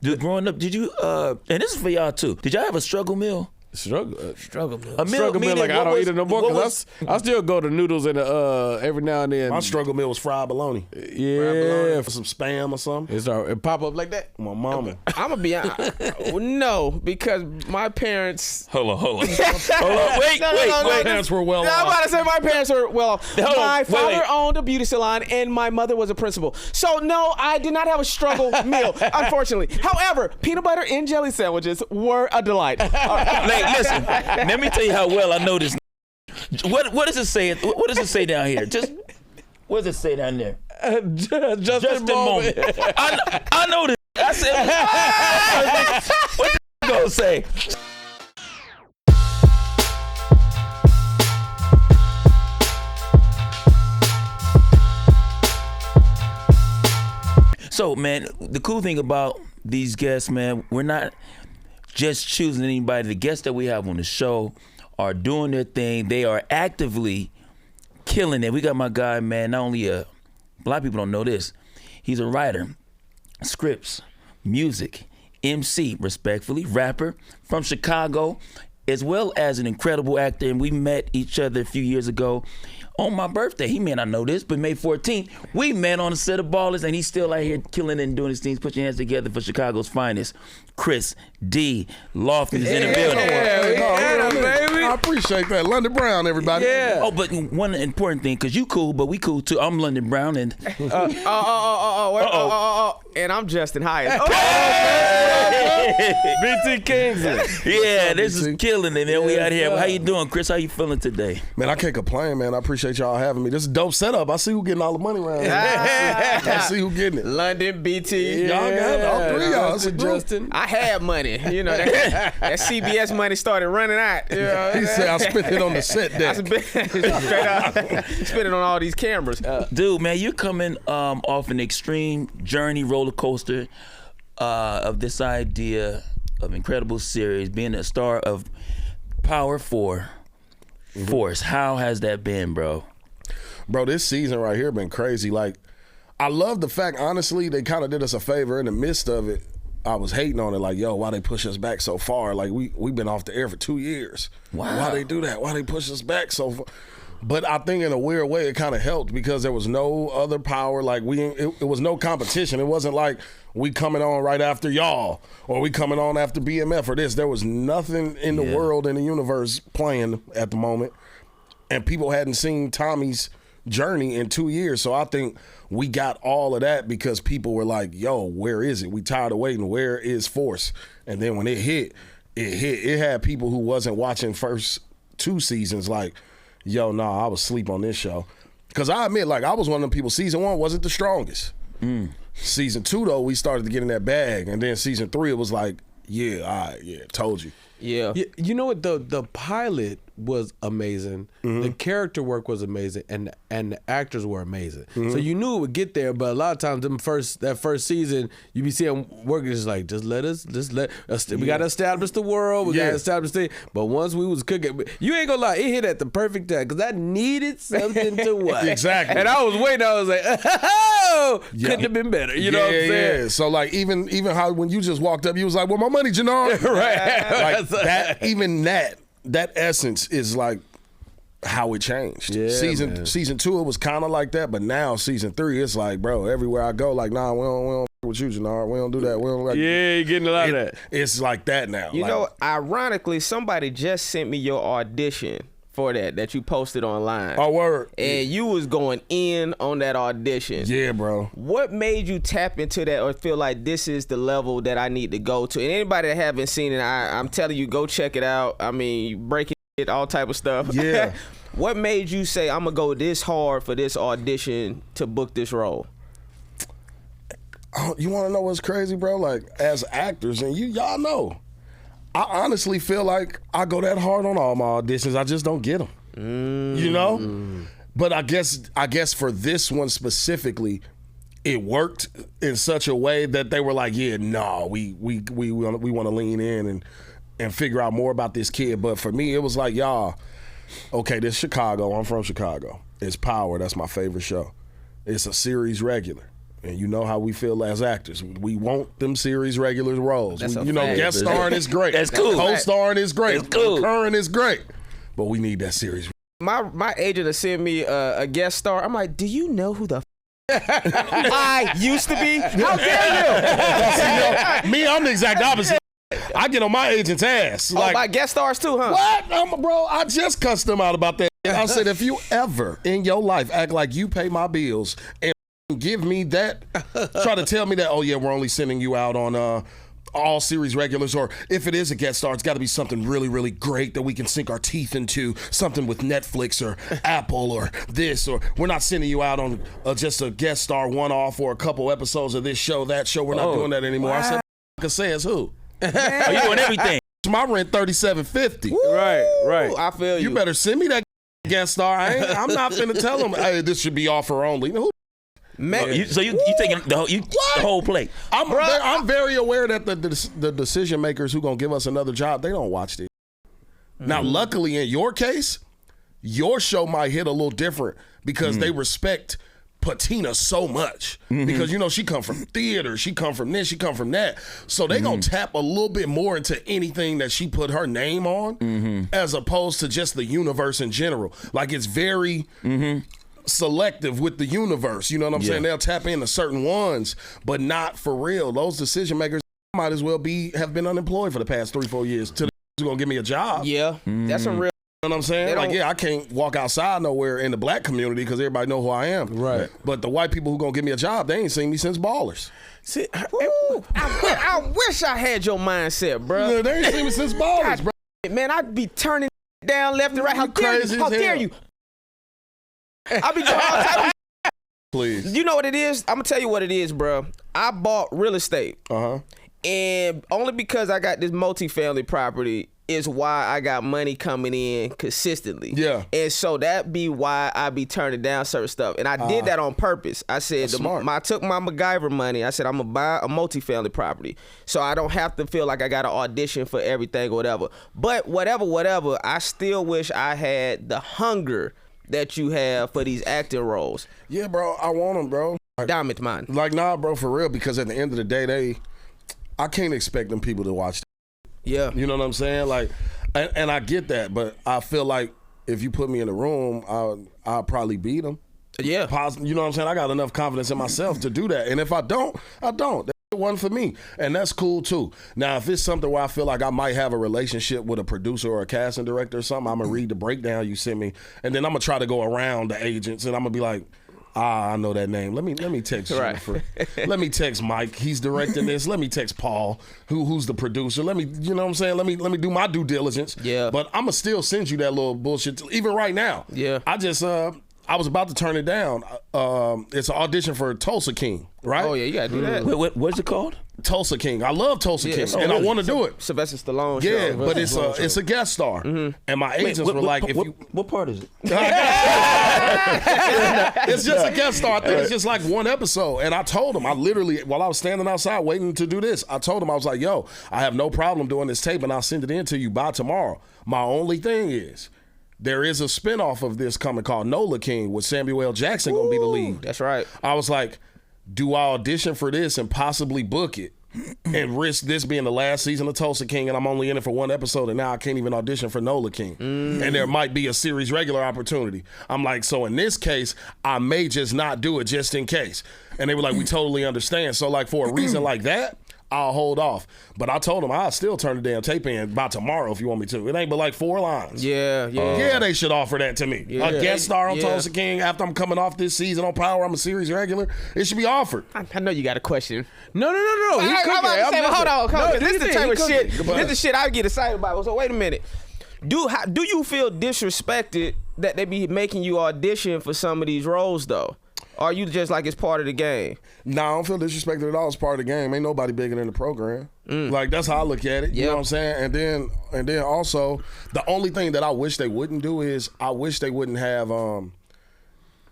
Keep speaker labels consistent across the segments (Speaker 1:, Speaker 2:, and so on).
Speaker 1: Dude, growing up, did you, and this is for y'all too, did y'all have a struggle meal?
Speaker 2: Struggle
Speaker 1: meal.
Speaker 2: A struggle meal like I don't eat it no more because I still go to noodles and every now and then.
Speaker 3: My struggle meal was fried bologna.
Speaker 2: Yeah.
Speaker 3: Fried bologna for some Spam or something.
Speaker 2: It pop up like that?
Speaker 3: My mama.
Speaker 4: I'm going to be honest. No, because my parents.
Speaker 1: Hold on.
Speaker 4: Wait.
Speaker 3: My parents were well off.
Speaker 4: I'm about to say my parents were well off. My father
Speaker 1: wait.
Speaker 4: owned a beauty salon and my mother was a principal. So no, I did not have a struggle meal, unfortunately. However, peanut butter and jelly sandwiches were a delight.
Speaker 1: Listen, let me tell you how well I know this. What does it say? What does it say down here? Just what does it say down there?
Speaker 2: Just a moment.
Speaker 1: I know this. I said, what the gonna say? So, man, the cool thing about these guests, man, we're not just choosing anybody. The guests that we have on the show are doing their thing. They are actively killing it. We got my guy, man, not only a lot of people don't know this. He's a writer, scripts, music, MC, respectfully, rapper from Chicago, as well as an incredible actor. And we met each other a few years ago on my birthday. He may not know this, but May 14th, we met on a set of Ballers, and he's still out here killing it and doing his things. Put your hands together for Chicago's finest. Kris D. Lofton is in the building.
Speaker 3: Baby. I appreciate that. London Brown, everybody.
Speaker 1: Yeah. Oh, but one important thing, because you cool, but we cool too. I'm London Brown, and
Speaker 4: and I'm Justin Hyatt.
Speaker 2: BT Kingsley.
Speaker 1: Yeah, this is killing it, man. We out here. How you doing, Kris? How you feeling today?
Speaker 3: Man, I can't complain, man. I appreciate y'all having me. This is a dope setup. I see who getting all the money around here. I see who getting it.
Speaker 4: London, BT.
Speaker 3: Y'all got it. All three of y'all. That's a group.
Speaker 2: Justin.
Speaker 4: I had money. You know, that CBS money started running out. You know,
Speaker 3: He said I spent it on the set deck.
Speaker 4: Straight out. Spent it on all these cameras.
Speaker 1: Dude, man, you're coming off an extreme journey roller coaster of this idea of incredible series, being a star of Power 4 Force. How has that been, bro?
Speaker 3: Bro, this season right here been crazy. Like, I love the fact, honestly, they kind of did us a favor in the midst of it. I was hating on it, like, yo, why they push us back so far? Like, we've been off the air for 2 years.
Speaker 1: Wow.
Speaker 3: Why they do that? Why they push us back so far? But I think in a weird way it kind of helped because there was no other power. Like, it was no competition. It wasn't like we coming on right after y'all or we coming on after BMF or this. There was nothing in the world, in the universe playing at the moment. And people hadn't seen Tommy's journey in 2 years. So I think we got all of that because people were like, yo, where is it? We tired of waiting. Where is Force? And then when it hit. It had people who wasn't watching first 2 seasons like, yo, nah, I was asleep on this show. Because I admit, like, I was one of them people, season 1 wasn't the strongest. Season 2, though, we started to get in that bag. And then season 3, it was like, yeah, all right, yeah, told you.
Speaker 4: Yeah.
Speaker 2: You know what? The pilot was amazing. The character work was amazing, and the actors were amazing. So you knew it would get there, but a lot of times that first season, you be seeing working just like, we gotta establish the world, we gotta establish things. But once we was cooking, you ain't gonna lie, it hit at the perfect time because I needed something to watch.
Speaker 3: Exactly.
Speaker 2: And I was waiting. I was like, oh, couldn't have been better. You know what I'm saying?
Speaker 3: Yeah. So like even how when you just walked up, you was like, well, my money, Jannard.
Speaker 2: Right.
Speaker 3: Like that essence is like how it changed.
Speaker 2: Yeah,
Speaker 3: season 2, it was kind of like that, but now season 3, it's like, bro, everywhere I go, like, nah, we don't with you, Jannard. We don't do that. We don't like.
Speaker 2: Yeah, you're getting a lot of that.
Speaker 3: It's like that now.
Speaker 4: You
Speaker 3: like,
Speaker 4: know, ironically, somebody just sent me your audition for that you posted online.
Speaker 3: Oh, word.
Speaker 4: And you was going in on that audition.
Speaker 3: Yeah, bro.
Speaker 4: What made you tap into that or feel like this is the level that I need to go to? And anybody that haven't seen it, I'm telling you, go check it out. I mean, breaking it, all type of stuff.
Speaker 3: Yeah.
Speaker 4: What made you say, I'm going to go this hard for this audition to book this role?
Speaker 3: Oh, you want to know what's crazy, bro? Like, as actors, and y'all know, I honestly feel like I go that hard on all my auditions. I just don't get them. You know? But I guess for this one specifically, it worked in such a way that they were like, yeah, no, we want to lean in and figure out more about this kid. But for me, it was like, y'all, okay, this Chicago. I'm from Chicago. It's Power. That's my favorite show. It's a series regular. And you know how we feel as actors. We want them series regular roles.
Speaker 4: That's a
Speaker 3: You know,
Speaker 4: fact.
Speaker 3: guest starring is great.
Speaker 1: That's cool.
Speaker 3: Co-starring is great.
Speaker 1: That's cool.
Speaker 3: Recurring is great. But we need that series.
Speaker 4: My agent has sent me a guest star. I'm like, do you know who the I used to be? How dare you?
Speaker 3: Me, I'm the exact opposite. I get on my agent's ass.
Speaker 4: Like, my guest stars too, huh?
Speaker 3: What? Bro, I just cussed them out about that. I said, if you ever in your life act like you pay my bills and give me that, try to tell me that, oh yeah, we're only sending you out on all series regulars, or if it is a guest star, it's got to be something really, really great that we can sink our teeth into, something with Netflix or Apple or this, or we're not sending you out on just a guest star one-off or a couple episodes of this show, that show. We're not doing that anymore. I said, says who?
Speaker 1: Oh, you doing everything.
Speaker 3: My rent $37.50.
Speaker 2: Right.
Speaker 4: I feel you.
Speaker 3: You better send me that guest star. I'm not finna tell them, hey, this should be offer only. Who?
Speaker 4: Man,
Speaker 1: So you taking the whole plate.
Speaker 3: I'm very aware that the decision makers who gonna give us another job, they don't watch this. Now, luckily in your case, your show might hit a little different because they respect Patina so much. Because, you know, she come from theater, she come from this, she come from that. So they gonna tap a little bit more into anything that she put her name on as opposed to just the universe in general. Like, it's very selective with the universe. You know what I'm saying? They'll tap into certain ones, but not for real. Those decision makers might as well have been unemployed for the past 3-4 years till they're gonna give me a job.
Speaker 4: yeah, that's some real.
Speaker 3: You know what I'm saying? Like, I can't walk outside nowhere in the black community because everybody know who I am.
Speaker 2: Right.
Speaker 3: But the white people who gonna give me a job, they ain't seen me since Ballers.
Speaker 2: See,
Speaker 4: I wish I had your mindset, bro.
Speaker 3: Yeah, they ain't seen me since Ballers, bro.
Speaker 4: Man, I'd be turning down left and right. How dare
Speaker 3: crazy
Speaker 4: you? How
Speaker 3: as
Speaker 4: dare
Speaker 3: hell.
Speaker 4: you? I be doing all type of.
Speaker 3: Please.
Speaker 4: You know what it is? I'm gonna tell you what it is, bro. I bought real estate, and only because I got this multifamily property is why I got money coming in consistently.
Speaker 3: Yeah.
Speaker 4: And so that be why I be turning down certain stuff. And I did that on purpose. I said,
Speaker 3: smart.
Speaker 4: I took my MacGyver money. I said, I'm going to buy a multifamily property. So I don't have to feel like I got to audition for everything or whatever. But whatever, I still wish I had the hunger that you have for these acting roles.
Speaker 3: Yeah, bro, I want them, bro.
Speaker 4: Damn it, man.
Speaker 3: Like, nah, bro, for real, because at the end of the day, I can't expect them people to watch.
Speaker 4: Yeah.
Speaker 3: You know what I'm saying? Like, and I get that, but I feel like if you put me in the room, I'll probably beat them.
Speaker 4: Yeah.
Speaker 3: You know what I'm saying? I got enough confidence in myself to do that. And if I don't, I don't. That's the one for me. And that's cool too. Now, if it's something where I feel like I might have a relationship with a producer or a casting director or something, I'm going to read the breakdown you sent me. And then I'm going to try to go around the agents and I'm going to be like, I know that name. Let me text Jennifer. Let me text Mike. He's directing this. Let me text Paul, who's the producer. Let me, you know what I'm saying? Let me do my due diligence.
Speaker 4: Yeah.
Speaker 3: But I'm gonna still send you that little bullshit even right now.
Speaker 4: Yeah.
Speaker 3: I just I was about to turn it down. It's an audition for Tulsa King, right?
Speaker 4: Oh, yeah, you got to do that.
Speaker 1: What's it called?
Speaker 3: Tulsa King. I love Tulsa King,
Speaker 4: it's-
Speaker 3: and I want to do it.
Speaker 4: Sylvester Stallone show.
Speaker 3: Yeah, but it's a guest star, and my agents were like,
Speaker 1: what part is it?
Speaker 3: it's just a guest star. I think it's just like one episode. And I told him, I literally, while I was standing outside waiting to do this, I told him, I was like, yo, I have no problem doing this tape and I'll send it in to you by tomorrow. My only thing is, there is a spinoff of this coming called Nola King with Samuel L. Jackson going to be the lead.
Speaker 4: That's right.
Speaker 3: I was like, do I audition for this and possibly book it and risk this being the last season of Tulsa King and I'm only in it for one episode and now I can't even audition for Nola King. And there might be a series regular opportunity. I'm like, so in this case, I may just not do it just in case. And they were like, we totally understand. So like for a reason like that, I'll hold off. But I told them I'll still turn the damn tape in by tomorrow if you want me to. It ain't but like 4 lines.
Speaker 4: Yeah.
Speaker 3: Yeah, they should offer that to me. A guest star on
Speaker 4: Yeah.
Speaker 3: Tulsa King after I'm coming off this season on Power. I'm a series regular. It should be offered.
Speaker 4: I know you got a question.
Speaker 2: No. He
Speaker 4: I'm
Speaker 2: cooking.
Speaker 4: about to say, but hold on.
Speaker 2: No,
Speaker 4: This is the type of shit.
Speaker 3: But-
Speaker 4: This is the shit I get excited about. So wait a minute. Do you feel disrespected that they be making you audition for some of these roles though? Or are you just like it's part of the game?
Speaker 3: Nah, I don't feel disrespected at all. It's part of the game. Ain't nobody bigger than the program. Like that's how I look at it. You know what I'm saying? And then also the only thing that I wish they wouldn't do is I wish they wouldn't have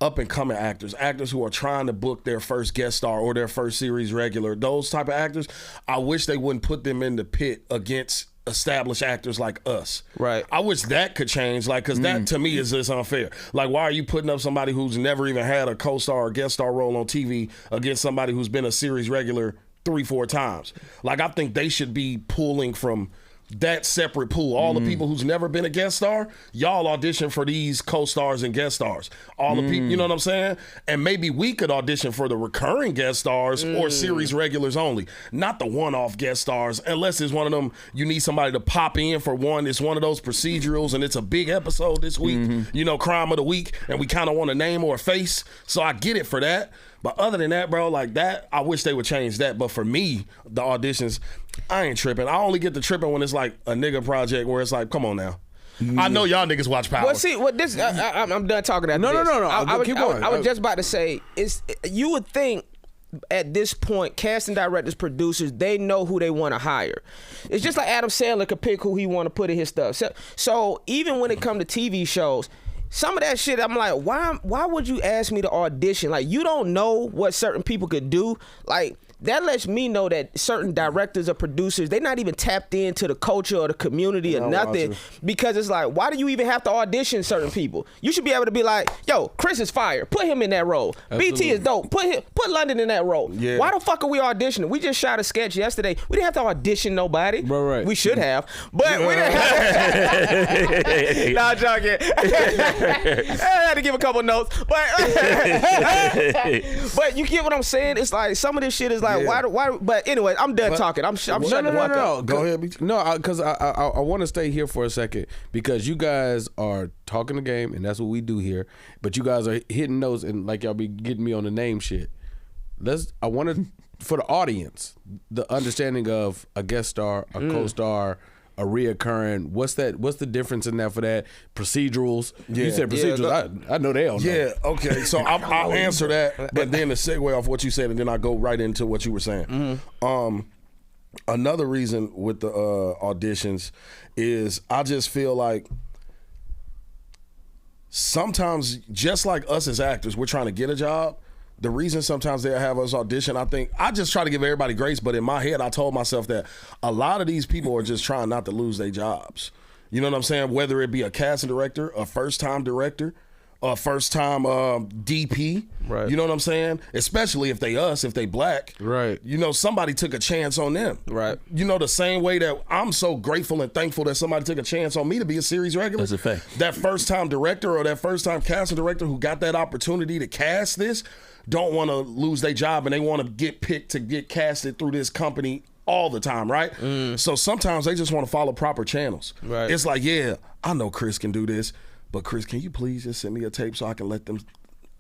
Speaker 3: up and coming actors who are trying to book their first guest star or their first series regular. Those type of actors, I wish they wouldn't put them in the pit against established actors like us.
Speaker 4: Right.
Speaker 3: I wish that could change, like, because that to me is just unfair. Like, why are you putting up somebody who's never even had a co-star or guest star role on TV against somebody who's been a series regular 3-4 times? Like, I think they should be pulling from that separate pool. All the people who's never been a guest star, y'all audition for these co-stars and guest stars. All the people, you know what I'm saying? And maybe we could audition for the recurring guest stars or series regulars only, not the one-off guest stars, unless it's one of them, you need somebody to pop in for one. It's one of those procedurals and it's a big episode this week, you know, crime of the week, and we kind of want a name or a face. So I get it for that. But other than that, bro, like that, I wish they would change that. But for me, the auditions, I ain't tripping. I only get the tripping when it's like a nigga project where it's like, come on now. I know y'all niggas watch Power.
Speaker 4: Well, see, this I'm done talking about
Speaker 2: No.
Speaker 4: this.
Speaker 2: Keep going.
Speaker 4: I was just about to say, you would think at this point, casting directors, producers, they know who they want to hire. It's just like Adam Sandler could pick who he want to put in his stuff. So even when it comes to TV shows, some of that shit, I'm like, why would you ask me to audition? Like, you don't know what certain people could do. Like, that lets me know that certain directors or producers, they're not even tapped into the culture or the community or nothing. Because it's like, why do you even have to audition certain people? You should be able to be like, yo, Chris is fire. Put him in that role.
Speaker 2: Absolutely.
Speaker 4: BT is dope. Put London in that role.
Speaker 3: Yeah.
Speaker 4: Why the fuck are we auditioning? We just shot a sketch yesterday. We didn't have to audition nobody.
Speaker 2: Right.
Speaker 4: We should have. But we didn't have Nah, joking. I had to give a couple notes. But you get what I'm saying? It's like some of this shit is like, why? But anyway, I'm done talking. I'm shutting the fuck up.
Speaker 3: Go ahead, BT.
Speaker 2: No, because I want to stay here for a second because you guys are talking the game and that's what we do here. But you guys are hitting notes and like y'all be getting me on the name shit. I wanted for the audience the understanding of a guest star, a co-star, a reoccurring. What's the difference in that for that? Procedurals.
Speaker 3: Yeah.
Speaker 2: You said procedurals. I know they all know.
Speaker 3: Yeah, okay. So I'll answer that, but then to segue off what you said, and then I'll go right into what you were saying. Another reason with the auditions is I just feel like sometimes, just like us as actors, we're trying to get a job. The reason sometimes they'll have us audition, I think, I just try to give everybody grace, but in my head, I told myself that a lot of these people are just trying not to lose their jobs. You know what I'm saying? Whether it be a casting director, a first-time director, a first-time DP.
Speaker 2: Right.
Speaker 3: You know what I'm saying? Especially if they black.
Speaker 2: Right.
Speaker 3: You know, somebody took a chance on them.
Speaker 4: Right.
Speaker 3: You know, the same way that I'm so grateful and thankful that somebody took a chance on me to be a series regular.
Speaker 1: That's a fact.
Speaker 3: That first-time director or that first-time casting director who got that opportunity to cast this don't want to lose their job and they want to get picked to get casted through this company all the time, right? So sometimes they just want to follow proper channels.
Speaker 4: Right.
Speaker 3: It's like, yeah, I know Chris can do this, but Chris, can you please just send me a tape so I can let them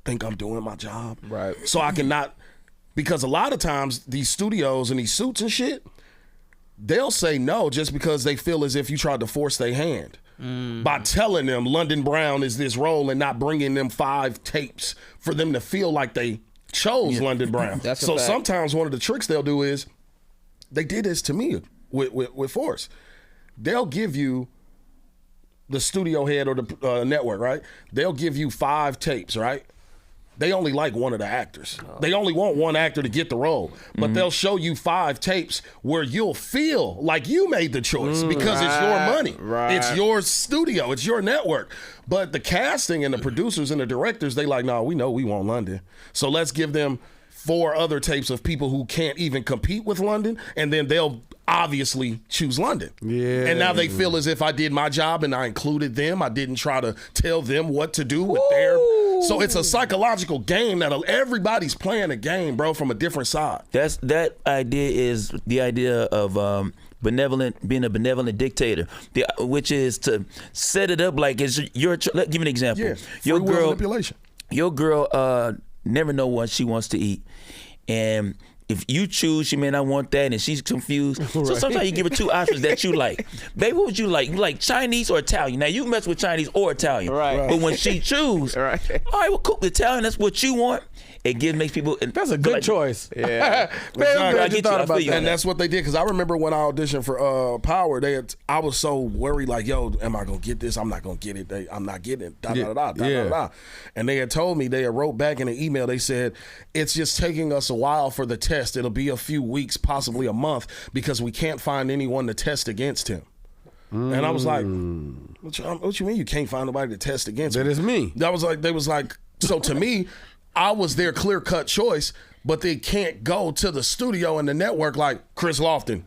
Speaker 3: think I'm doing my job?
Speaker 4: Right.
Speaker 3: So I can not, because a lot of times these studios and these suits and shit, they'll say no just because they feel as if you tried to force their hand. By telling them London Brown is this role and not bringing them 5 tapes for them to feel like they chose London Brown.
Speaker 4: That's a
Speaker 3: so
Speaker 4: fact.
Speaker 3: sometimes one of the tricks they'll do is, they did this to me with Force. They'll give you the studio head or the network, right? They'll give you 5 tapes, right? They only like one of the actors. They only want one actor to get the role. But they'll show you 5 tapes where you'll feel like you made the choice because it's your money.
Speaker 4: Right.
Speaker 3: It's your studio. It's your network. But the casting and the producers and the directors, they like, no, we know we want London. So let's give them 4 other tapes of people who can't even compete with London, and then they'll obviously choose London.
Speaker 2: Yeah.
Speaker 3: And now they feel as if I did my job and I included them. I didn't try to tell them what to do with their. So it's a psychological game that everybody's playing a game, bro, from a different side.
Speaker 1: That idea is the idea of being a benevolent dictator, which is to set it up like it's your. Let give an example.
Speaker 3: Yeah,
Speaker 1: Your
Speaker 3: free will
Speaker 1: girl,
Speaker 3: manipulation.
Speaker 1: Your girl never know what she wants to eat, and if you choose, she may not want that, and she's confused. So sometimes you give her 2 options that you like. Baby, what would you like? You like Chinese or Italian? Now you mess with Chinese or Italian,
Speaker 4: Right.
Speaker 1: But when she choose, all right, well, cook Italian. That's what you want. It makes people.
Speaker 2: That's a good choice.
Speaker 4: Yeah.
Speaker 2: Man, I'm glad
Speaker 1: I
Speaker 2: you
Speaker 1: get
Speaker 2: thought
Speaker 1: you. I
Speaker 2: about
Speaker 1: feel you.
Speaker 2: that.
Speaker 3: And that's what they did, because I remember when I auditioned for Power, I was so worried, like, yo, am I gonna get this? I'm not gonna get it. I'm not getting it. Da, da, da, da, da, da. And they had told me, they had wrote back in an email, they said, it's just taking us a while for the test. It'll be a few weeks, possibly a month, because we can't find anyone to test against him. And I was like, what you mean you can't find nobody to test against me?
Speaker 2: That is me.
Speaker 3: That was like, they was like, so to me, I was their clear-cut choice, but they can't go to the studio and the network like Chris Lofton.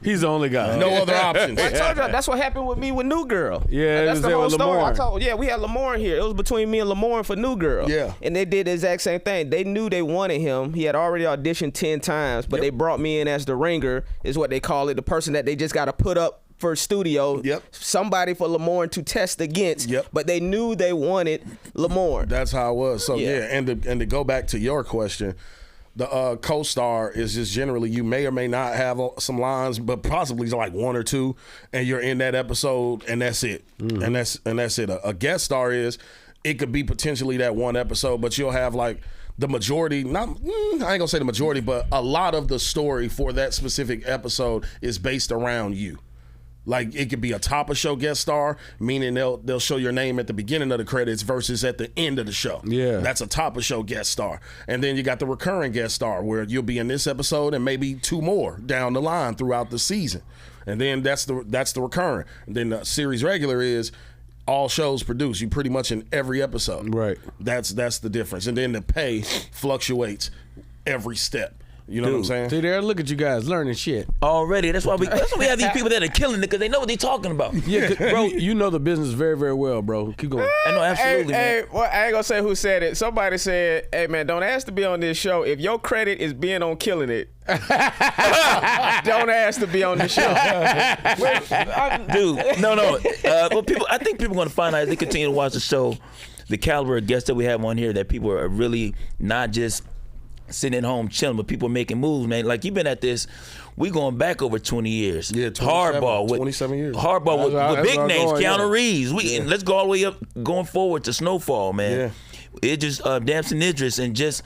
Speaker 2: He's the only guy.
Speaker 3: No other options.
Speaker 4: I told you that's what happened with me with New Girl.
Speaker 2: Yeah,
Speaker 4: that's the whole story.
Speaker 2: Lamorne.
Speaker 4: We had Lamorne here. It was between me and Lamorne for New Girl.
Speaker 3: Yeah.
Speaker 4: And they did the exact same thing. They knew they wanted him. He had already auditioned 10 times, but they brought me in as the ringer, is what they call it, the person that they just got to put up for studio. Somebody for Lamorne to test against. But they knew they wanted Lamorne.
Speaker 3: That's how it was. So and to go back to your question, the co-star is just generally, you may or may not have some lines, but possibly like one or two, and you're in that episode, and that's it. And that's it. A guest star it could be potentially that one episode, but you'll have like the majority, I ain't gonna say the majority, but a lot of the story for that specific episode is based around you. Like, it could be a top of show guest star, meaning they'll show your name at the beginning of the credits versus at the end of the show. Yeah, that's a top of show guest star. And then you got the recurring guest star, where you'll be in this episode and maybe two more down the line throughout the season. And then that's the recurring. And then the series regular is all shows produced. You pretty much in every episode. Right. That's the difference. And then the pay fluctuates every step. You know what I'm saying?
Speaker 2: See there, look at you guys learning shit
Speaker 1: already. That's why we have these people that are killing it, because they know what they're talking about.
Speaker 2: Yeah, bro, you know the business very, very well, bro. Keep going.
Speaker 1: I know, absolutely.
Speaker 4: Hey, well, I ain't gonna say who said it. Somebody said, "Hey man, don't ask to be on this show. If your credit is being on Killing It, don't ask to be on the show."
Speaker 1: Dude, no. Well, I think people are gonna find out as they continue to watch the show, the caliber of guests that we have on here, that people are really not just sitting at home chilling, but people making moves, man. Like, you've been at this, we going back over 20 years.
Speaker 3: Yeah,
Speaker 1: Hardball with
Speaker 3: 27 years.
Speaker 1: Hardball with big names, Keanu Reeves. And let's go all the way up, going forward to Snowfall, man. Yeah. It just Damson Idris, and just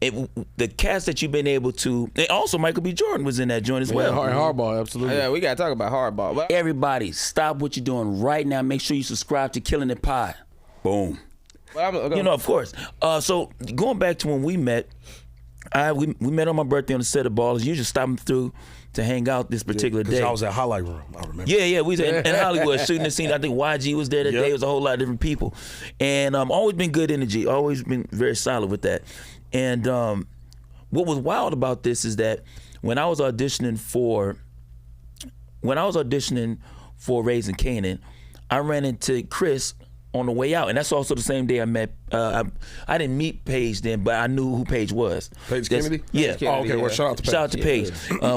Speaker 1: the cast that you've been able to, and also Michael B. Jordan was in that joint as well.
Speaker 2: Hardball, absolutely.
Speaker 4: Yeah, we gotta talk about Hardball.
Speaker 1: Everybody, stop what you're doing right now. Make sure you subscribe to Killing It Pod. Boom. You know, of course. So going back to when we met. We met on my birthday on the set of Ballers. You just stopping through to hang out this particular day.
Speaker 3: I was at Highlight Room, I remember.
Speaker 1: Yeah, we was in Hollywood shooting the scene. I think YG was there that day. It was a whole lot of different people. And always been good energy, always been very solid with that. And what was wild about this is that when I was auditioning for Raising Kanan, I ran into Kris on the way out, and that's also the same day I met. I didn't meet Paige then, but I knew who Paige was.
Speaker 3: Paige Kennedy?
Speaker 1: Yeah.
Speaker 3: Oh, okay. Well, shout out to Paige.
Speaker 1: Shout out to Paige.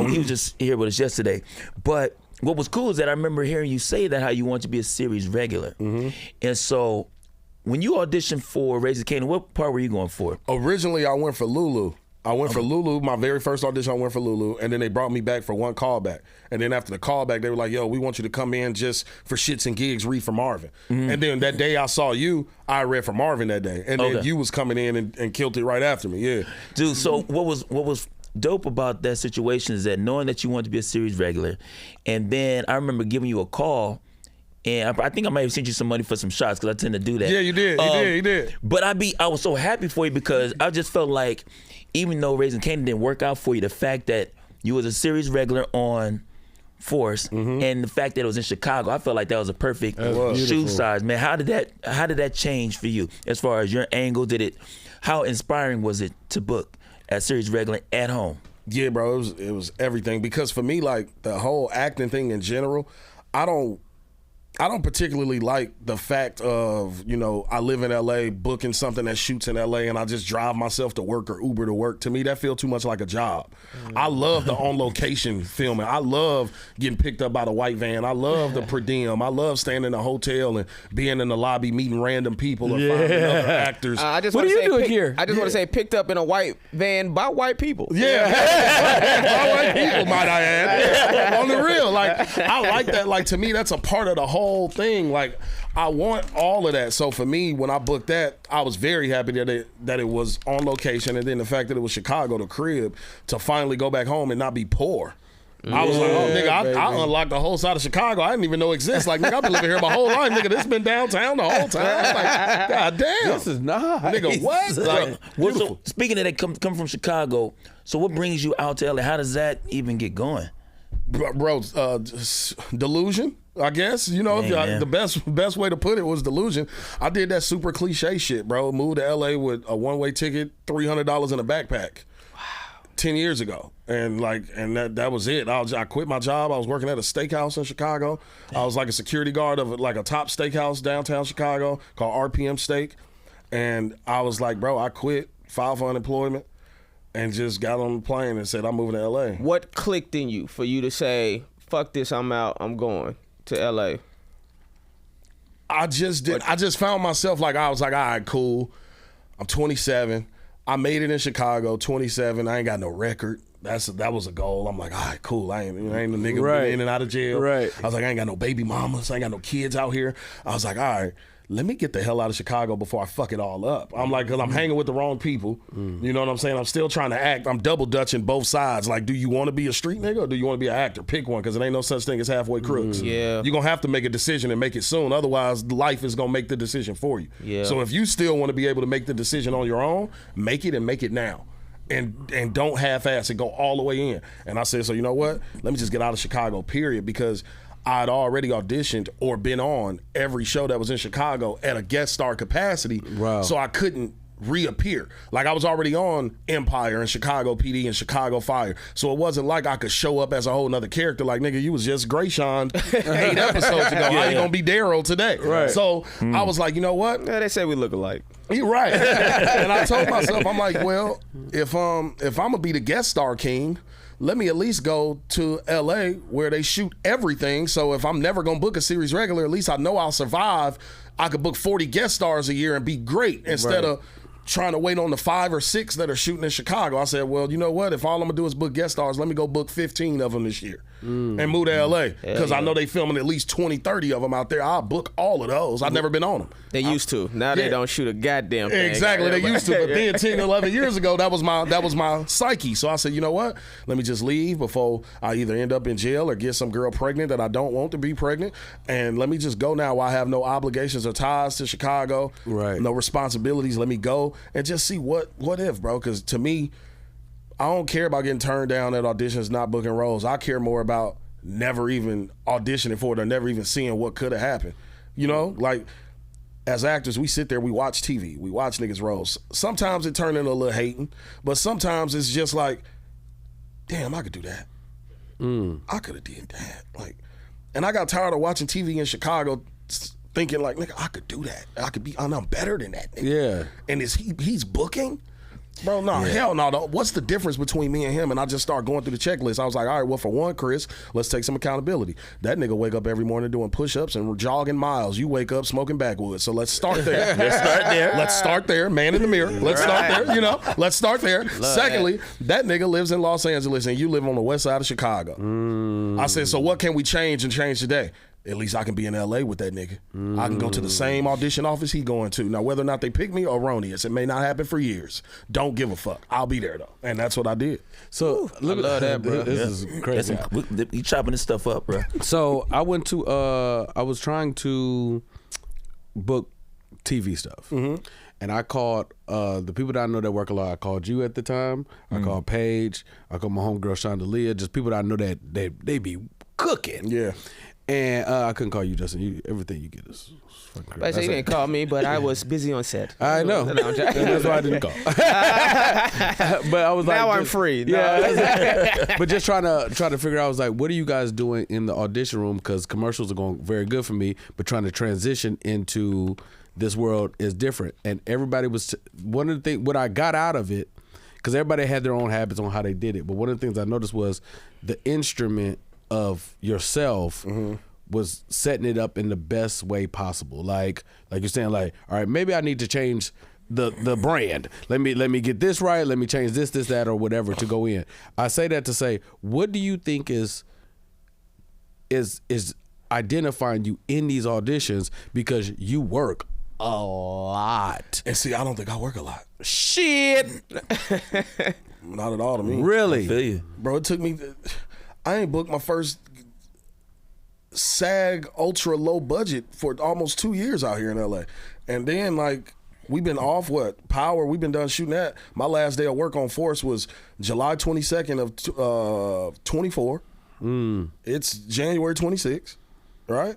Speaker 1: He was just here with us yesterday. But what was cool is that I remember hearing you say that how you want to be a series regular. Mm-hmm. And so when you auditioned for Raising Kanan, what part were you going for?
Speaker 3: Originally, I went for Lulu. For Lulu. My very first audition, I went for Lulu, and then they brought me back for one callback. And then after the callback, they were like, "Yo, we want you to come in just for shits and gigs, read for Marvin." Mm-hmm. And then that day I saw you, I read for Marvin that day, and then you was coming in and killed it right after me. Yeah,
Speaker 1: dude. So what was dope about that situation is that knowing that you wanted to be a series regular, and then I remember giving you a call. And I think I might have sent you some money for some shots, because I tend to do that.
Speaker 3: Yeah, you did. You did.
Speaker 1: But I was so happy for you, because I just felt like, even though Raising Kanan didn't work out for you, the fact that you was a series regular on Force, and the fact that it was in Chicago, I felt like that was a perfect shoe size, man. How did that change for you as far as your angle? How inspiring was it to book as series regular at home?
Speaker 3: Yeah, bro, it was everything, because for me, like, the whole acting thing in general, I don't particularly like the fact of, I live in LA, booking something that shoots in LA, and I just drive myself to work or Uber to work. To me, that feels too much like a job. I love the on-location filming. I love getting picked up by the white van. I love the per diem. I love staying in a hotel and being in the lobby, meeting random people or finding other actors.
Speaker 2: What are you doing here?
Speaker 4: I just want to say, picked up in a white van by white people.
Speaker 3: Yeah, by white people, might I add. On the real, like, I like that. Like, to me, that's a part of the whole thing. Like, I want all of that. So for me, when I booked that, I was very happy that it was on location, and then the fact that it was Chicago, the crib, to finally go back home and not be poor. I was like, oh, nigga, I unlocked the whole side of Chicago I didn't even know exists. Like, nigga, I've been living here my whole life. Nigga, this been downtown the whole time. Like, God damn.
Speaker 2: This is nice.
Speaker 3: Nigga, what? Like,
Speaker 1: so speaking of that, come from Chicago, so what brings you out to LA? How does that even get going?
Speaker 3: Bro, delusion. I guess, you know, the best way to put it was delusion. I did that super cliche shit, bro. Moved to LA with a one-way ticket, $300 in a backpack. Wow. 10 years ago. And that was it. I quit my job. I was working at a steakhouse in Chicago. Damn. I was like a security guard of like a top steakhouse downtown Chicago called RPM Steak. And I was like, bro, I quit, filed for unemployment, and just got on the plane and said, I'm moving to LA.
Speaker 4: What clicked in you for you to say, fuck this, I'm out, I'm going to LA?
Speaker 3: I just found myself I was like, all right, cool. I'm 27. I made it in Chicago, 27. I ain't got no record. That was a goal. I'm like, all right, cool. I ain't a nigga
Speaker 2: right.
Speaker 3: in and out of jail.
Speaker 2: Right.
Speaker 3: I was like, I ain't got no baby mamas. I ain't got no kids out here. I was like, all right, let me get the hell out of Chicago before I fuck it all up. I'm like, because I'm hanging with the wrong people. You know what I'm saying? I'm still trying to act. I'm double dutching both sides. Like, do you want to be a street nigga or do you want to be an actor? Pick one, because it ain't no such thing as halfway crooks.
Speaker 4: Yeah.
Speaker 3: You're going to have to make a decision and make it soon. Otherwise, life is going to make the decision for you.
Speaker 4: Yeah.
Speaker 3: So if you still want to be able to make the decision on your own, make it and make it now. And don't half-ass it, go all the way in. And I said, so you know what? Let me just get out of Chicago, period, because I'd already auditioned or been on every show that was in Chicago at a guest star capacity.
Speaker 2: Wow.
Speaker 3: So I couldn't reappear. Like, I was already on Empire and Chicago PD and Chicago Fire. So it wasn't like I could show up as a whole nother character. Like, nigga, you was just Grayshawn 8 episodes ago. How you gonna be Daryl today?
Speaker 2: Right.
Speaker 3: So I was like, you know what?
Speaker 4: Yeah, they say we look alike.
Speaker 3: You're right. And I told myself, I'm like, well, if I'm gonna be the guest star king, let me at least go to LA where they shoot everything. So if I'm never gonna book a series regular, at least I know I'll survive. I could book 40 guest stars a year and be great instead of trying to wait on the 5 or 6 that are shooting in Chicago. I said, well, you know what? If all I'm gonna do is book guest stars, let me go book 15 of them this year and move to LA, because I know they filming at least 20, 30 of them out there. I'll book all of those. I've never been on them.
Speaker 4: They used to. Now they don't shoot a goddamn thing.
Speaker 3: Exactly, they used to. But then 10, 11 years ago, that was my psyche. So I said, you know what? Let me just leave before I either end up in jail or get some girl pregnant that I don't want to be pregnant. And let me just go now while I have no obligations or ties to Chicago.
Speaker 2: Right.
Speaker 3: No responsibilities. Let me go and just see what if, bro. Because to me, I don't care about getting turned down at auditions, not booking roles. I care more about never even auditioning for it or never even seeing what could have happened. You know, like, as actors, we sit there, we watch TV, we watch niggas roles. Sometimes it turns into a little hating, but sometimes it's just like, damn, I could do that. I could have did that. Like, and I got tired of watching TV in Chicago thinking like, nigga, I could do that. I'm better than that nigga.
Speaker 2: Yeah.
Speaker 3: And he's booking? Bro, no, hell no. What's the difference between me and him? And I just start going through the checklist. I was like, all right, well, for one, Kris, let's take some accountability. That nigga wake up every morning doing push-ups and jogging miles. You wake up smoking backwoods. So let's start there. Let's start there. Man in the mirror. Let's start there. You know, let's start there. Secondly, that nigga lives in Los Angeles and you live on the west side of Chicago. I said, so what can we change today? At least I can be in LA with that nigga. I can go to the same audition office he going to. Now, whether or not they pick me, erroneous. It may not happen for years. Don't give a fuck. I'll be there, though. And that's what I did.
Speaker 2: So, look, I love that, bro. This is crazy.
Speaker 1: You chopping this stuff up, bro.
Speaker 2: So, I went to, I was trying to book TV stuff. And I called the people that I know that work a lot. I called you at the time. I called Paige. I called my homegirl, Chandelier. Just people that I know that they be cooking.
Speaker 3: Yeah.
Speaker 2: And I couldn't call you, Justin. Everything you get is fucking crazy.
Speaker 4: But you didn't call me, but I was busy on set.
Speaker 2: I know. That's why I didn't call. But I was
Speaker 4: now
Speaker 2: like,
Speaker 4: I'm free.
Speaker 2: Yeah. But just trying to figure out, I was like, what are you guys doing in the audition room? Because commercials are going very good for me, but trying to transition into this world is different. And everybody was, one of the things, what I got out of it, because everybody had their own habits on how they did it, but one of the things I noticed was the instrument of yourself was setting it up in the best way possible. Like you're saying, like, all right, maybe I need to change the brand. Let me get this right. Let me change this, that, or whatever to go in. I say that to say, what do you think is identifying you in these auditions, because you work a lot.
Speaker 3: And see, I don't think I work a lot.
Speaker 2: Shit.
Speaker 3: Not at all to me.
Speaker 2: Really?
Speaker 1: I feel you.
Speaker 3: Bro, it took me, I ain't booked my first SAG ultra low budget for almost 2 years out here in LA. And then, like, we've been off Power, we've been done shooting that. My last day of work on Force was July 22nd of 24. It's January 26th. right?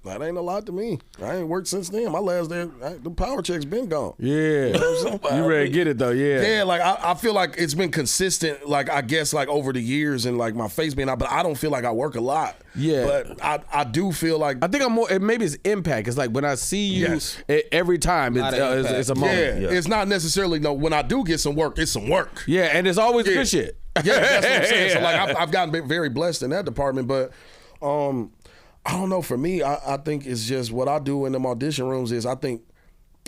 Speaker 3: That ain't a lot to me. I ain't worked since then. My last day, the power check's been gone.
Speaker 2: Yeah. You ready to get it, though, yeah.
Speaker 3: Yeah, like, I feel like it's been consistent, like, I guess, like, over the years and, like, my face being out, but I don't feel like I work a lot.
Speaker 2: Yeah.
Speaker 3: But I do feel like...
Speaker 2: I think I'm more, maybe it's impact. It's like when I see you
Speaker 3: Yes.
Speaker 2: every time, it's a moment.
Speaker 3: Yeah, it's not necessarily, no, when I do get some work, it's some work.
Speaker 2: Yeah, and it's always good shit.
Speaker 3: Yeah, that's what I'm saying. So, like, I've gotten very blessed in that department, but... I don't know. For me, I think it's just what I do in them audition rooms is I think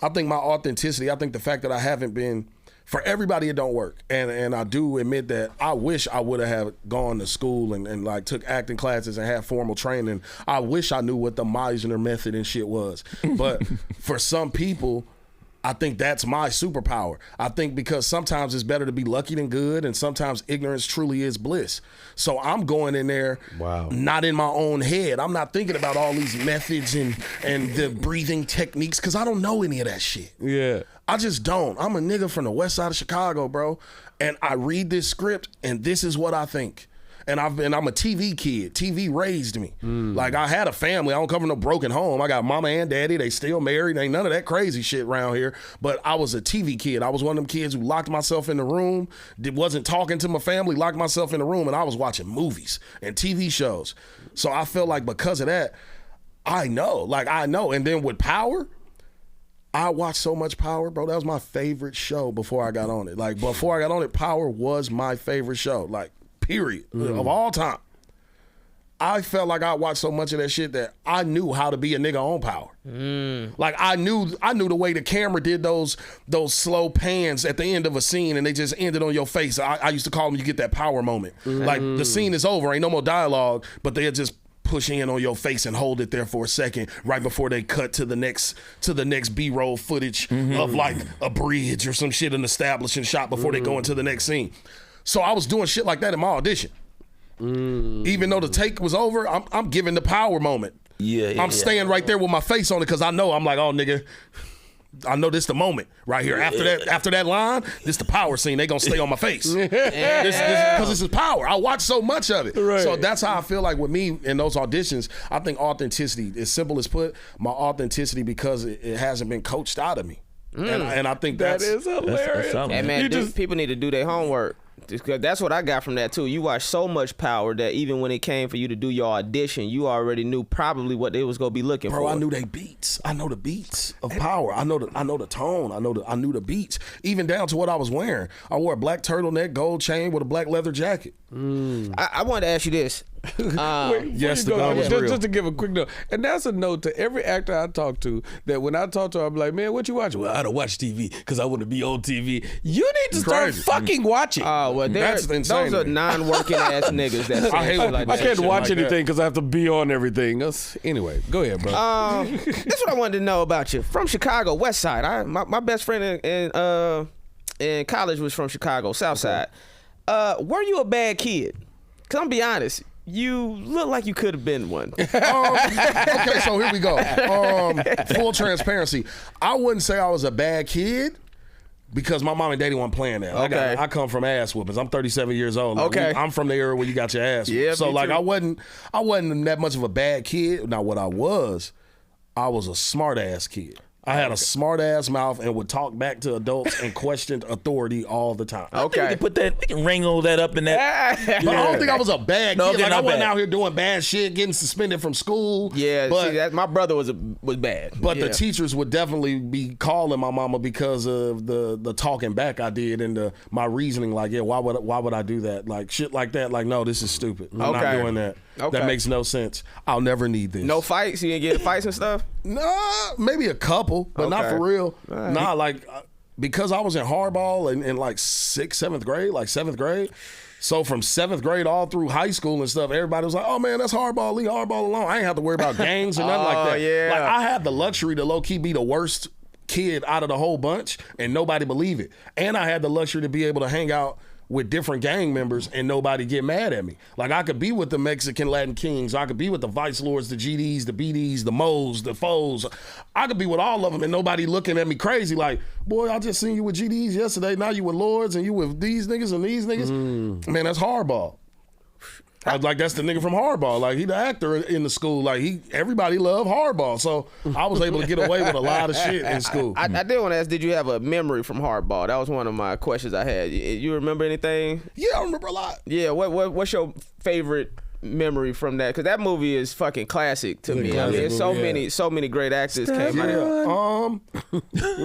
Speaker 3: my authenticity. I think the fact that I haven't been for everybody, it don't work, and I do admit that I wish I would have gone to school and like took acting classes and had formal training. I wish I knew what the Meisner method and shit was, but for some people, I think that's my superpower. I think because sometimes it's better to be lucky than good, and sometimes ignorance truly is bliss. So I'm going in there, not in my own head. I'm not thinking about all these methods and the breathing techniques because I don't know any of that shit.
Speaker 2: Yeah.
Speaker 3: I just don't. I'm a nigga from the west side of Chicago, bro, and I read this script, and this is what I think. And I'm a TV kid. TV raised me. Like, I had a family. I don't come from no broken home. I got mama and daddy. They still married. Ain't none of that crazy shit around here. But I was a TV kid. I was one of them kids who locked myself in the room, wasn't talking to my family, locked myself in the room, and I was watching movies and TV shows. So I feel like because of that, I know. And then with Power, I watched so much Power, bro. That was my favorite show before I got on it. Like, before I got on it, Power was my favorite show. Like, period, of all time. I felt like I watched so much of that shit that I knew how to be a nigga on Power. Like, I knew the way the camera did those slow pans at the end of a scene and they just ended on your face. I used to call them, you get that Power moment. Like, the scene is over, ain't no more dialogue, but they'll just push in on your face and hold it there for a second right before they cut to the next B-roll footage of like a bridge or some shit, an establishing shot before they go into the next scene. So I was doing shit like that in my audition. Even though the take was over, I'm giving the Power moment. I'm staying right there with my face on it because I know, I'm like, oh, nigga, I know this the moment right here. After that line, this the Power scene. They gonna stay on my face. Because this is Power. I watch so much of it. Right. So that's how I feel like with me in those auditions. I think authenticity, as simple as put, my authenticity, because it hasn't been coached out of me. And I think that is
Speaker 2: hilarious.
Speaker 4: And man, people need to do their homework. That's what I got from that too. You watched so much Power that even when it came for you to do your audition, you already knew probably what they was gonna be looking for.
Speaker 3: Bro, I knew they beats. I know the beats of Power. I know the tone. I knew the beats. Even down to what I was wearing. I wore a black turtleneck, gold chain with a black leather jacket.
Speaker 4: I wanted to ask you this.
Speaker 3: Yes,
Speaker 2: just to give a quick note, and that's a note to every actor I talk to. That when I talk to her, I'm like, man, what you watching? Well, I don't watch TV because I want to be on TV. You need to start fucking watching.
Speaker 4: Well,
Speaker 3: that's insane.
Speaker 4: Those are non-working ass niggas. That
Speaker 2: I can't watch anything because I have to be on everything. Anyway, go ahead, bro.
Speaker 4: That's what I wanted to know about you. From Chicago, West Side. My best friend in college was from Chicago, South Side. Were you a bad kid? Because I'm be honest, you look like you could have been one.
Speaker 3: Okay, so here we go. Full transparency. I wouldn't say I was a bad kid because my mom and daddy weren't playing that.
Speaker 4: Okay.
Speaker 3: I come from ass whoopings. I'm 37 years old. Like,
Speaker 4: okay.
Speaker 3: I'm from the era where you got your ass whooped.
Speaker 4: Yeah,
Speaker 3: so like
Speaker 4: too.
Speaker 3: I wasn't that much of a bad kid. Now what I was a smart ass kid. I had a smart ass mouth and would talk back to adults and questioned authority all the time.
Speaker 1: Okay, we can wrangle that up in that.
Speaker 3: But I don't think I was a bad kid. Like, I wasn't
Speaker 1: bad.
Speaker 3: out here doing bad shit, getting suspended from school.
Speaker 4: Yeah,
Speaker 3: but
Speaker 4: my brother was bad.
Speaker 3: But the teachers would definitely be calling my mama because of the talking back I did and my reasoning. Like, yeah, why would I do that? Like shit like that. Like, no, this is stupid. I'm not doing that.
Speaker 4: Okay.
Speaker 3: That makes no sense. I'll never need this.
Speaker 4: No fights? You didn't get in fights and stuff?
Speaker 3: Nah, maybe a couple, but not for real. Right. Nah, like because I was in Hardball in like 6th, 7th grade, like 7th grade. So from 7th grade all through high school and stuff, everybody was like, oh man, that's Hardball, leave Hardball alone. I ain't have to worry about gangs or nothing like that.
Speaker 4: Yeah.
Speaker 3: Like I had the luxury to low-key be the worst kid out of the whole bunch and nobody believe it. And I had the luxury to be able to hang out with different gang members and nobody get mad at me. Like I could be with the Mexican Latin Kings, I could be with the Vice Lords, the GDs, the BDs, the Moes, the Foes. I could be with all of them and nobody looking at me crazy like, boy, I just seen you with GDs yesterday, now you with Lords and you with these niggas and these niggas. Man, that's Hardball. I was like, that's the nigga from Hardball. Like, he the actor in the school. Like, everybody loved Hardball. So I was able to get away with a lot of shit in school.
Speaker 4: I did want to ask, did you have a memory from Hardball? That was one of my questions I had. You remember anything?
Speaker 3: Yeah, I remember a lot.
Speaker 4: Yeah, what's your favorite memory from that? Because that movie is fucking classic to me. I mean, so many great actors came out.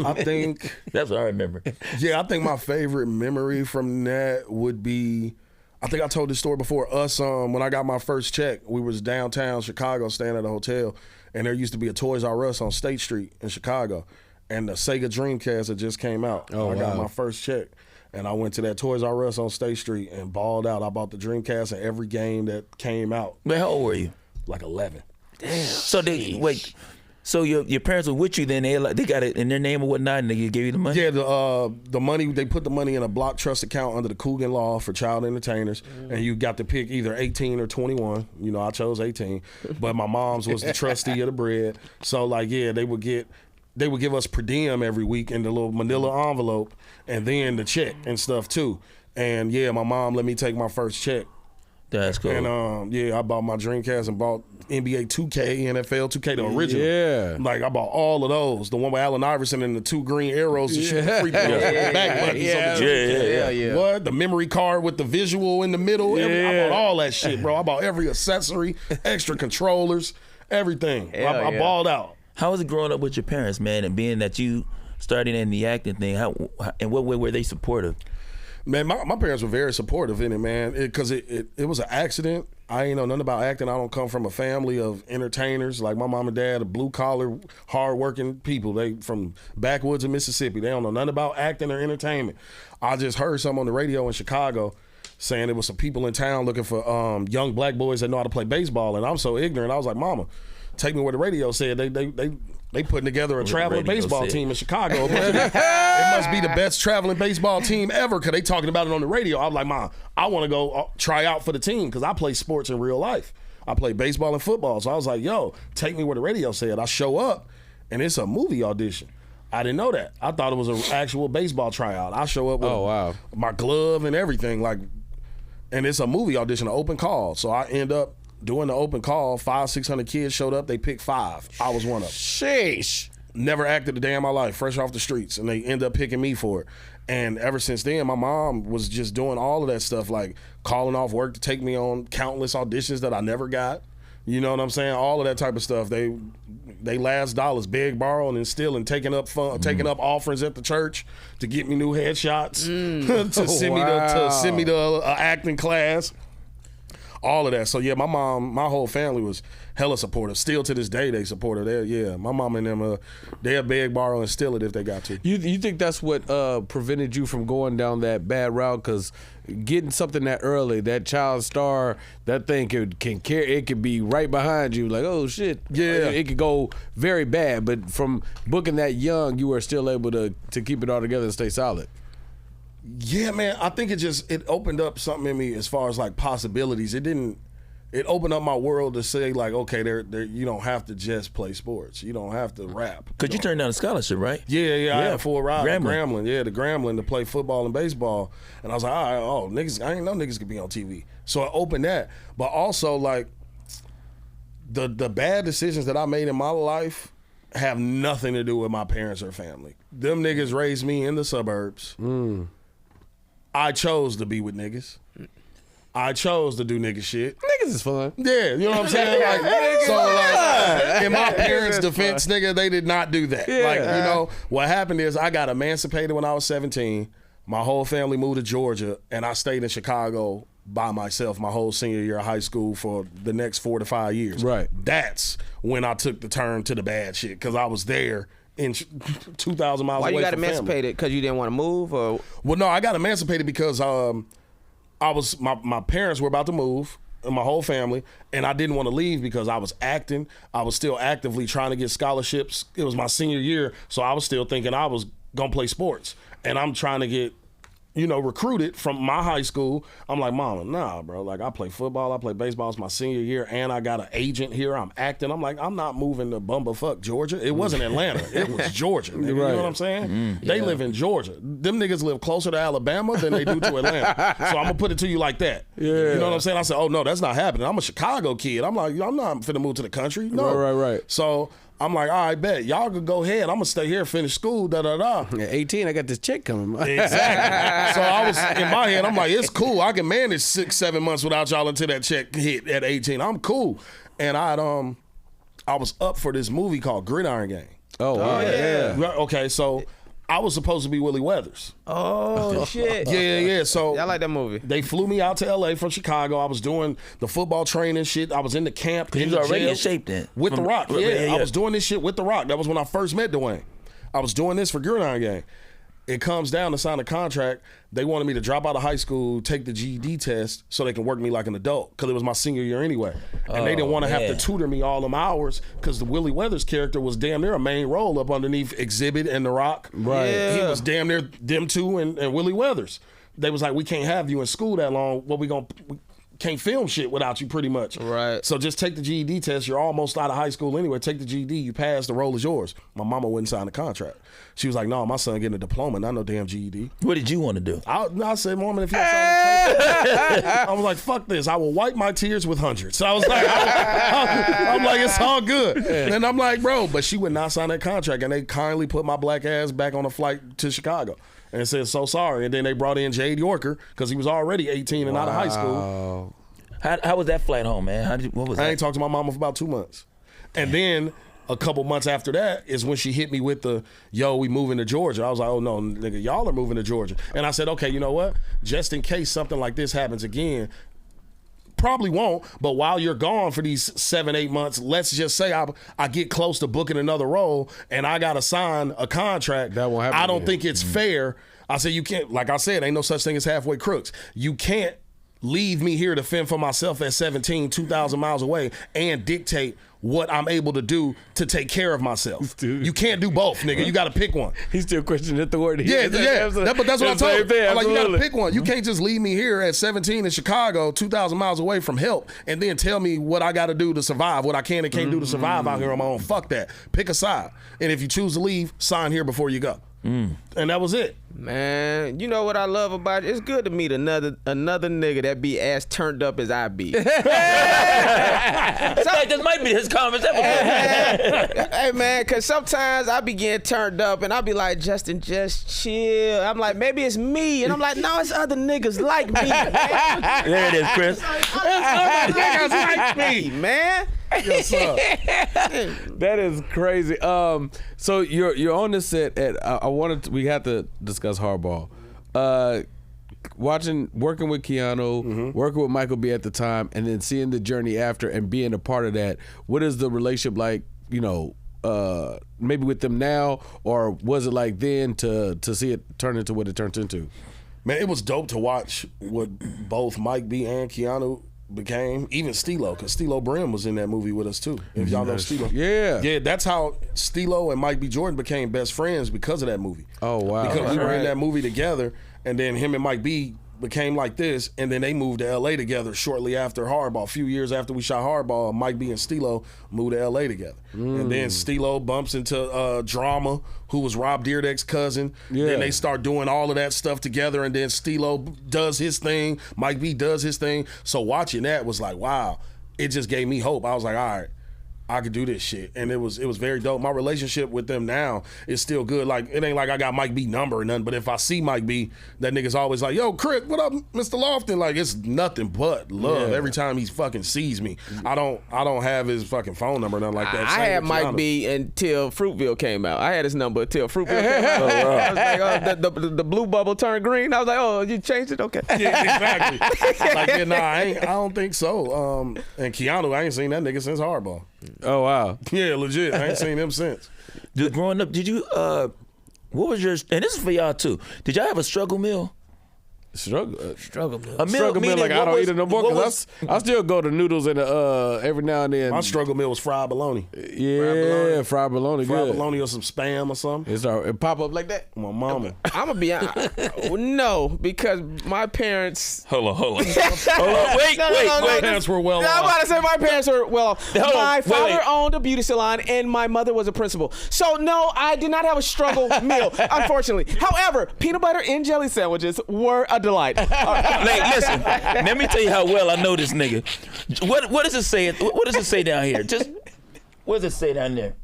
Speaker 3: I think
Speaker 1: That's what I remember.
Speaker 3: Yeah, I think my favorite memory from that would be, I think I told this story before, us when I got my first check, we was downtown Chicago staying at a hotel, and there used to be a Toys R Us on State Street in Chicago, and the Sega Dreamcast had just came out. I got my first check, and I went to that Toys R Us on State Street and balled out. I bought the Dreamcast and every game that came out.
Speaker 1: Man, how old were you?
Speaker 3: Like 11.
Speaker 1: Damn. So your parents were with you then? They got it in their name or whatnot, and they gave you the money?
Speaker 3: Yeah, the money, they put the money in a block trust account under the Coogan law for child entertainers, and you got to pick either 18 or 21. You know, I chose 18, but my mom's was the trustee of the bread. So like, yeah, they would give us per diem every week in the little manila envelope, and then the check and stuff too. And yeah, my mom let me take my first check.
Speaker 1: That's cool.
Speaker 3: And yeah, I bought my Dreamcast and bought NBA 2K, NFL 2K, the original.
Speaker 2: Yeah.
Speaker 3: Like, I bought all of those. The one with Allen Iverson and the 2 green arrows to shoot the free throws. Back buttons.
Speaker 1: Yeah.
Speaker 3: What? The memory card with the visual in the middle. I bought all that shit, bro. I bought every accessory, extra controllers, everything. I balled out.
Speaker 1: How was it growing up with your parents, man, and being that you started in the acting thing? In what way were they supportive?
Speaker 3: Man, my parents were very supportive in it, man, because it was an accident. I ain't know nothing about acting. I don't come from a family of entertainers. Like, my mom and dad are blue-collar, hard-working people. They from backwoods of Mississippi. They don't know nothing about acting or entertainment. I just heard something on the radio in Chicago saying there was some people in town looking for young black boys that know how to play baseball, and I'm so ignorant. I was like, Mama, take me where the radio said. They putting together a traveling baseball team in Chicago. It must be the best traveling baseball team ever because they talking about it on the radio. I was like, Mom, I want to go try out for the team because I play sports in real life. I play baseball and football. So I was like, yo, take me where the radio said. I show up, and it's a movie audition. I didn't know that. I thought it was an actual baseball tryout. I show up with my glove and everything, and it's a movie audition, an open call. So I end up doing the open call. 500-600 kids showed up. They picked 5. I was one of them.
Speaker 2: Sheesh.
Speaker 3: Never acted a day in my life, fresh off the streets, and they end up picking me for it. And ever since then, my mom was just doing all of that stuff, like calling off work to take me on countless auditions that I never got. You know what I'm saying? All of that type of stuff. They last dollars, beg, borrow, and steal, and taking up offerings at the church to get me new headshots, to send me to acting class. All of that. So yeah, my mom, my whole family was hella supportive. Still to this day, they support her. My mom and them, they'll beg, borrow, and steal it if they got to.
Speaker 2: You think that's what prevented you from going down that bad route? Because getting something that early, that child star, that thing can carry. It could be right behind you. Like, oh shit.
Speaker 3: Yeah.
Speaker 2: It could go very bad. But from booking that young, you were still able to keep it all together and stay solid.
Speaker 3: Yeah, man, I think it opened up something in me as far as like possibilities. It opened up my world to say like, okay, you don't have to just play sports. You don't have to rap.
Speaker 1: Because you turned down a scholarship, right?
Speaker 3: Yeah. I had 4 rides.
Speaker 1: Grambling.
Speaker 3: Yeah, the Grambling to play football and baseball. And I was like, all right, niggas, I didn't know niggas could be on TV. So I opened that. But also like the bad decisions that I made in my life have nothing to do with my parents or family. Them niggas raised me in the suburbs. I chose to be with niggas. I chose to do nigga shit.
Speaker 2: Niggas is fun.
Speaker 3: Yeah, you know what I'm saying? Like, in my parents' defense, nigga, they did not do that.
Speaker 2: Yeah.
Speaker 3: Like, you know, what happened is I got emancipated when I was 17. My whole family moved to Georgia, and I stayed in Chicago by myself my whole senior year of high school for the next 4 to 5 years.
Speaker 2: Right.
Speaker 3: That's when I took the turn to the bad shit, because I was there in 2,000 miles away from family.
Speaker 4: Why you got emancipated? Because you didn't want to move? Or?
Speaker 3: Well, no, I got emancipated because my parents were about to move, and my whole family, and I didn't want to leave because I was acting. I was still actively trying to get scholarships. It was my senior year, so I was still thinking I was going to play sports. And I'm trying to get recruited from my high school. I'm like, Mama, nah, bro. Like, I play football, I play baseball. It's my senior year, and I got an agent here. I'm acting. I'm like, I'm not moving to bumblefuck Georgia. It wasn't Atlanta. It was Georgia. Nigga. You know what I'm saying? They live in Georgia. Them niggas live closer to Alabama than they do to Atlanta. So I'm gonna put it to you like that. Yeah. You know what I'm saying? I said, oh no, that's not happening. I'm a Chicago kid. I'm like, I'm not finna move to the country. No.
Speaker 2: Right.
Speaker 3: So I'm like, all right, bet. Y'all could go ahead. I'm going to stay here, finish school, da-da-da.
Speaker 2: At 18, I got this check coming.
Speaker 3: Exactly. So I was, in my head, I'm like, it's cool. I can manage 6-7 months without y'all until that check hit at 18. I'm cool. And I was up for this movie called Gridiron Gang.
Speaker 2: Oh, yeah.
Speaker 3: Okay, so I was supposed to be Willie Weathers.
Speaker 4: Oh, shit.
Speaker 3: Yeah. So
Speaker 4: I like that movie.
Speaker 3: They flew me out to L.A. from Chicago. I was doing the football training shit. I was in the camp.
Speaker 1: You was already in shape then.
Speaker 3: With The Rock. Yeah, I was doing this shit with The Rock. That was when I first met Dwayne. I was doing this for Gridiron Gang. It comes down to sign a contract. They wanted me to drop out of high school, take the GED test so they can work me like an adult because it was my senior year anyway. And they didn't want to have to tutor me all them hours because the Willie Weathers character was damn near a main role up underneath Exhibit and The Rock.
Speaker 2: Right.
Speaker 4: Yeah.
Speaker 3: He was damn near them two and Willie Weathers. They was like, we can't have you in school that long. We can't film shit without you pretty much.
Speaker 4: Right.
Speaker 3: So just take the GED test. You're almost out of high school anyway. Take the GED. You pass, the role is yours. My mama wouldn't sign the contract. She was like, no, my son getting a diploma, not no damn GED.
Speaker 1: What did you want to do?
Speaker 3: I said, Mama, if you sign the paper, I was like, fuck this. I will wipe my tears with hundreds. So I was like, I'm like, it's all good. And I'm like, bro, but she would not sign that contract. And they kindly put my black ass back on a flight to Chicago. And said, so sorry. And then they brought in Jade Yorker because he was already 18 and out of high school.
Speaker 1: How was that flight home, man? What was that?
Speaker 3: I ain't talked to my mama for about 2 months. And then a couple months after that is when she hit me with the, yo, we moving to Georgia. I was like, oh no, nigga, y'all are moving to Georgia. And I said, okay, you know what? Just in case something like this happens again, probably won't, but while you're gone for these 7-8 months, let's just say I get close to booking another role and I got to sign a contract.
Speaker 2: That won't happen.
Speaker 3: I don't think it's fair. I said, you can't, like I said, ain't no such thing as halfway crooks. You can't leave me here to fend for myself at 17, 2,000 miles away and dictate what I'm able to do to take care of myself. Dude. You can't do both, nigga. You got to pick one.
Speaker 2: He's still questioning authority.
Speaker 3: Yeah. But that's what I told him. I'm like, you got to pick one. You can't just leave me here at 17 in Chicago, 2,000 miles away from help, and then tell me what I got to do to survive, what I can and can't do to survive out here on my own. Fuck that. Pick a side. And if you choose to leave, sign here before you go. And that was it.
Speaker 4: Man, you know what I love about it? It's good to meet another nigga that be as turned up as I be.
Speaker 1: This might be his conversation.
Speaker 4: Hey man, cause sometimes I be getting turned up and I be like, Justin, just chill. I'm like, maybe it's me. And I'm like, no, it's other niggas like me. Man.
Speaker 1: There it is, Chris.
Speaker 4: It's other niggas like me, man.
Speaker 3: Yes, sir.
Speaker 2: That is crazy. So you're on the set at we had to discuss Hardball. Working with Keanu, working with Michael B at the time, and then seeing the journey after and being a part of that. What is the relationship like? You know, maybe with them now, or was it like then to see it turn into what it turned into?
Speaker 3: Man, it was dope to watch what both Mike B and Keanu became, even Stilo, because Stilo Brim was in that movie with us too. If y'all know Stilo. Yeah, that's how Stilo and Mike B. Jordan became best friends because of that movie.
Speaker 2: Oh, wow.
Speaker 3: Because we were in that movie together, and then him and Mike B became like this, and then they moved to LA together shortly after Hardball. A few years after we shot Hardball, Mike B and Stilo moved to LA together. And then Stilo bumps into Drama, who was Rob Dyrdek's cousin. Then they start doing all of that stuff together, and then Stilo does his thing, Mike B does his thing. So watching that was like, wow, it just gave me hope. I was like, all right, I could do this shit. And it was very dope. My relationship with them now is still good. Like, it ain't like I got Mike B number or nothing, but if I see Mike B, that nigga's always like, yo, Kris, what up, Mr. Lofton? Like, it's nothing but love every time he fucking sees me. I don't have his fucking phone number or nothing like that.
Speaker 4: I had Mike B until Fruitville came out. I had his number until Fruitville came out. I was like, the blue bubble turned green. I was like, oh, you changed it? Okay.
Speaker 3: Yeah, exactly. Like, yeah, nah, I don't think so. And Keanu, I ain't seen that nigga since Hardball.
Speaker 2: Oh, wow.
Speaker 3: Yeah, legit. I ain't seen him since.
Speaker 1: Dude, growing up, did you, what was your, and this is for y'all too, did y'all have a struggle meal?
Speaker 2: Struggle
Speaker 1: A meal,
Speaker 2: meal
Speaker 1: meaning
Speaker 2: like I
Speaker 1: what
Speaker 2: don't
Speaker 1: was-
Speaker 2: eat it no more
Speaker 1: what
Speaker 2: because
Speaker 1: was-
Speaker 2: I still go to noodles and every now and then.
Speaker 3: My struggle meal was fried bologna.
Speaker 2: Yeah, fried bologna.
Speaker 3: Fried
Speaker 2: Good.
Speaker 3: bologna or some Spam or something.
Speaker 2: It pop up like that.
Speaker 3: My mama.
Speaker 4: I'm gonna be honest. No, because my parents.
Speaker 1: Hold on. Hold on. Wait,
Speaker 4: No,
Speaker 1: wait.
Speaker 3: My parents were well
Speaker 4: I'm
Speaker 3: off.
Speaker 4: about to say my parents were well off.
Speaker 1: Hold on,
Speaker 4: My
Speaker 1: wait,
Speaker 4: father
Speaker 1: wait.
Speaker 4: owned a beauty salon and my mother was a principal. So no, I did not have a struggle meal, unfortunately. However, peanut butter and jelly sandwiches were a delight.
Speaker 1: Like, listen, let me tell you how well I know this nigga. What does it say? What does it say down here? Just what does it say down there?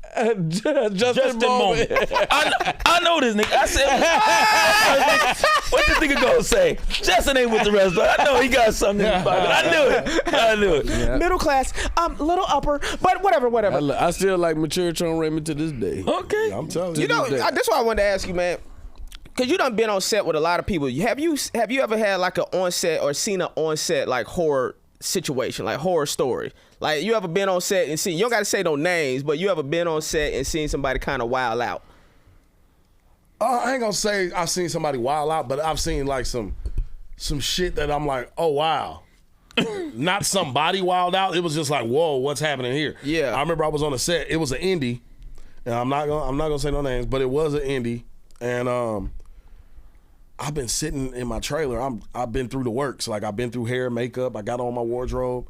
Speaker 2: Just
Speaker 1: Just a moment. I know this nigga. I said, what this nigga gonna say? Justin ain't with the rest, but I know he got something in his pocket. I knew it.
Speaker 4: Middle class, little upper, but whatever.
Speaker 2: I still like mature Tron Raymond to this day.
Speaker 1: Okay.
Speaker 3: I'm telling you.
Speaker 4: You know, that's why I wanted to ask you, man. Cause you done been on set with a lot of people. Have you ever had like an on set or seen an on set like horror situation, like horror story? Like you ever been on set and seen? You don't got to say no names, but you ever been on set and seen somebody kind of wild out?
Speaker 3: I ain't gonna say I've seen somebody wild out, but I've seen like some shit that I'm like, oh wow. Not somebody wild out. It was just like, whoa, what's happening here?
Speaker 4: Yeah.
Speaker 3: I remember I was on a set. It was an indie, and I'm not gonna say no names, but it was an indie, and I've been sitting in my trailer. I've been through the works. Like I've been through hair, makeup. I got on my wardrobe.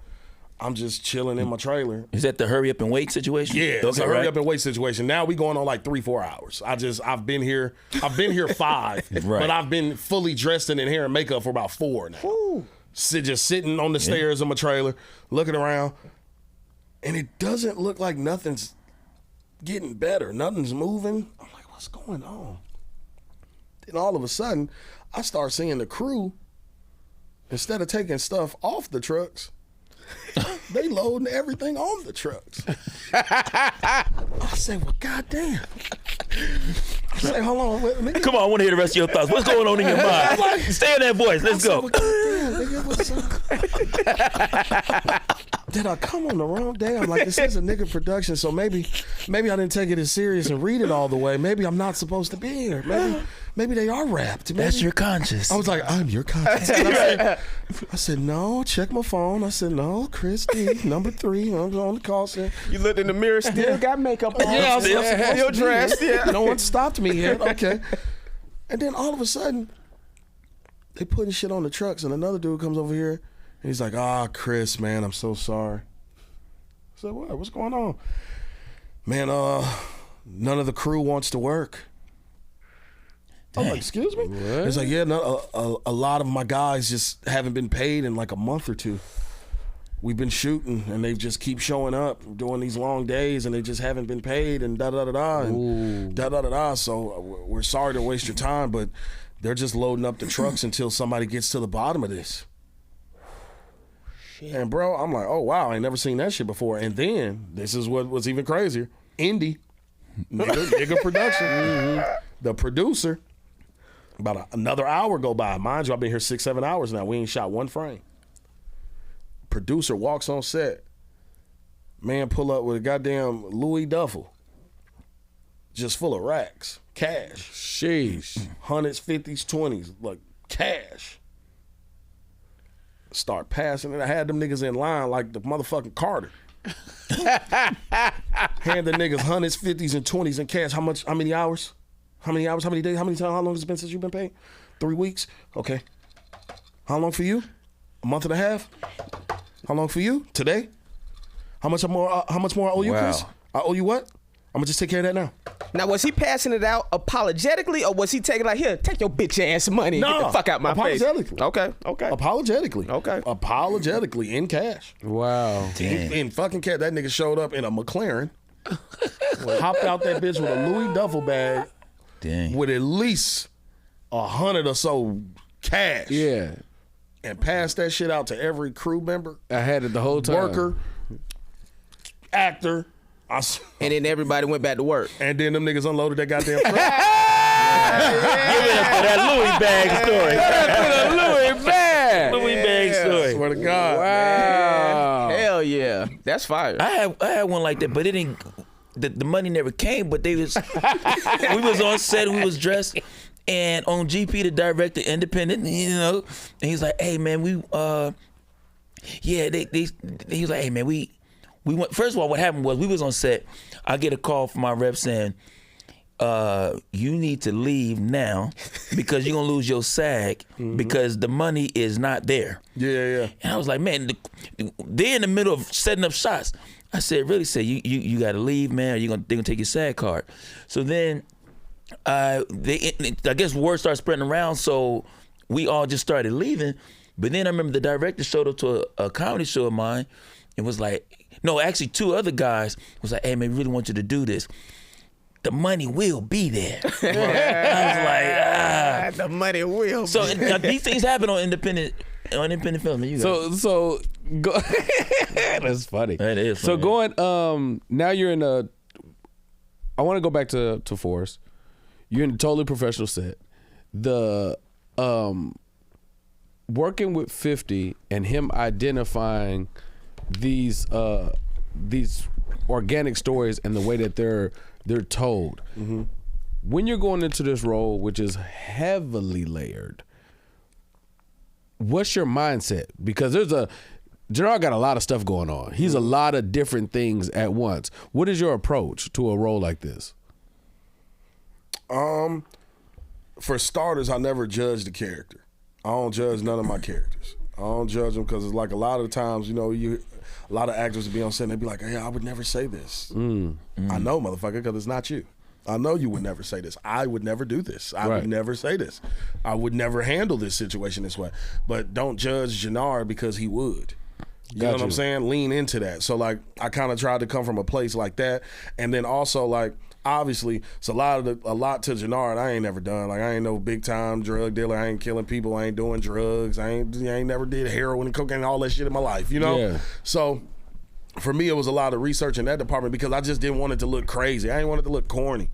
Speaker 3: I'm just chilling in my trailer.
Speaker 1: Is that the hurry up and wait situation?
Speaker 3: Yeah, it's a
Speaker 1: Okay,
Speaker 3: hurry
Speaker 1: right.
Speaker 3: up and wait situation. Now we going on like 3-4 hours. I've been here 5,
Speaker 1: Right.
Speaker 3: but I've been fully dressed and in hair and makeup for about 4 now. Just sitting on the stairs of my trailer, looking around, and it doesn't look like nothing's getting better. Nothing's moving. I'm like, what's going on? Then all of a sudden, I start seeing the crew, instead of taking stuff off the trucks, they loading everything on the trucks. I said, well, goddamn. I said, hold on. Wait, nigga.
Speaker 1: Come on, I want to hear the rest of your thoughts. What's going on in your mind? Stay in that voice. Let's
Speaker 3: I said,
Speaker 1: go.
Speaker 3: well, goddamn, nigga, what's up? Did I come on the wrong day? I'm like, this is a nigga production, so maybe I didn't take it as serious and read it all the way. Maybe I'm not supposed to be here. Maybe they are wrapped. Maybe.
Speaker 1: That's your conscience.
Speaker 3: I was like, I'm your conscience. And I said, no, check my phone. I said, no, Kris D, number 3. I'm on the call center.
Speaker 4: You looked in the mirror, still got makeup on.
Speaker 3: Yeah, I was
Speaker 4: still dressed. Yeah.
Speaker 3: No one stopped me yet. Okay. And then all of a sudden, they putting shit on the trucks, and another dude comes over here, and he's like, Kris, man, I'm so sorry. I said, what? What's going on? Man, none of the crew wants to work. I'm like, excuse me?
Speaker 2: What?
Speaker 3: It's like, yeah, a lot of my guys just haven't been paid in like a month or 2. We've been shooting, and they just keep showing up, doing these long days, and they just haven't been paid, and da-da-da-da, and da-da-da-da. So we're sorry to waste your time, but they're just loading up the trucks until somebody gets to the bottom of this. Shit. And, bro, I'm like, oh, wow, I ain't never seen that shit before. And then, this is what was even crazier. Indie, nigga production. The producer, about another hour go by. Mind you, I've been here 6-7 hours now. We ain't shot one frame. Producer walks on set. Man pull up with a goddamn Louis duffel. Just full of racks. Cash.
Speaker 2: Sheesh.
Speaker 3: 100s, 50s, 20s. Like, cash. Start passing it. I had them niggas in line like the motherfucking Carter. Hand the niggas 100s, 50s, and 20s in cash. How many hours? How many hours? How many days? How many times? How long has it been since you've been paid? 3 weeks? Okay. How long for you? A month and a half? How long for you? Today? How much more I owe you,
Speaker 1: Wow.
Speaker 3: Kris? I owe you what? I'm gonna just take care of that now.
Speaker 4: Now, was he passing it out apologetically, or was he taking like, here, take your bitch ass money and get the fuck out my face?
Speaker 3: Apologetically.
Speaker 4: Okay.
Speaker 3: Apologetically.
Speaker 4: Okay.
Speaker 3: Apologetically in cash.
Speaker 2: Wow.
Speaker 3: In fucking cash. That nigga showed up in a McLaren. Hopped out that bitch with a Louis duffel bag.
Speaker 1: Dang.
Speaker 3: With at least 100 or so cash.
Speaker 2: Yeah.
Speaker 3: And passed that shit out to every crew member,
Speaker 2: I had it the whole time.
Speaker 3: worker, actor.
Speaker 4: And then everybody went back to work.
Speaker 3: And then them niggas unloaded that goddamn truck.
Speaker 1: Give it up for that Louis bag story.
Speaker 2: Louis bag.
Speaker 1: Louis bag story.
Speaker 3: Swear to God.
Speaker 2: Wow.
Speaker 4: Hell yeah. That's fire.
Speaker 1: I had one like that, but it didn't. The money never came. But we was on set, we was dressed, And on GP, the director, independent, you know, and he's like, hey man, he was like, hey man, we went. First of all, what happened was we was on set. I get a call from my rep saying, you need to leave now because you're gonna lose your SAG because the money is not there.
Speaker 3: Yeah.
Speaker 1: And I was like, man, they're in the middle of setting up shots. I said, really? Said you got to leave, man. Or they're gonna take your SAG card. So then, I guess word started spreading around. So we all just started leaving. But then I remember the director showed up to a comedy show of mine and was like, no, actually 2 other guys was like, hey man, we really want you to do this. The money will be there. I was like,
Speaker 4: The money will.
Speaker 1: So these things happen on independent film. You guys.
Speaker 2: So go. That's funny.
Speaker 1: That is
Speaker 2: So
Speaker 1: funny.
Speaker 2: going. Now you're in a. I want to go back to Forrest. You're in a totally professional set. The working with 50 and him identifying these organic stories and the way that they're told. Mm-hmm. When you're going into this role, which is heavily layered, what's your mindset? Because Gerard got a lot of stuff going on. He's a lot of different things at once. What is your approach to a role like this?
Speaker 3: For starters, I never judge the character. I don't judge none of my characters. I don't judge them because it's like a lot of times, you know, a lot of actors would be on set and they'd be like, hey, I would never say this. I know, motherfucker, because it's not you. I know you would never say this. I would never do this. I would never say this. I would never handle this situation this way. But don't judge Jannard because he would. You know what I'm saying? Lean into that. So, like, I kind of tried to come from a place like that. And then also, like, obviously, it's a lot to Jannard I ain't never done. Like, I ain't no big time drug dealer. I ain't killing people. I ain't doing drugs. I ain't never did heroin and cocaine and all that shit in my life, you know?
Speaker 2: Yeah.
Speaker 3: So for me, it was a lot of research in that department because I just didn't want it to look crazy. I didn't want it to look corny.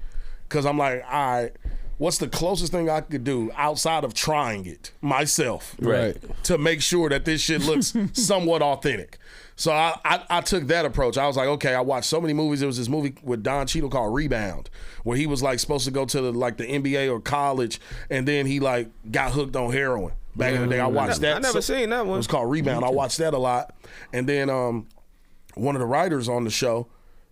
Speaker 3: Because I'm like, all right, what's the closest thing I could do outside of trying it myself to make sure that this shit looks somewhat authentic? So I took that approach. I was like, okay, I watched so many movies. There was this movie with Don Cheadle called Rebound, where he was like supposed to go to the NBA or college, and then he like got hooked on heroin. Back in the day, I watched that.
Speaker 4: I never seen that one.
Speaker 3: It was called Rebound. I watched that a lot. And then one of the writers on the show,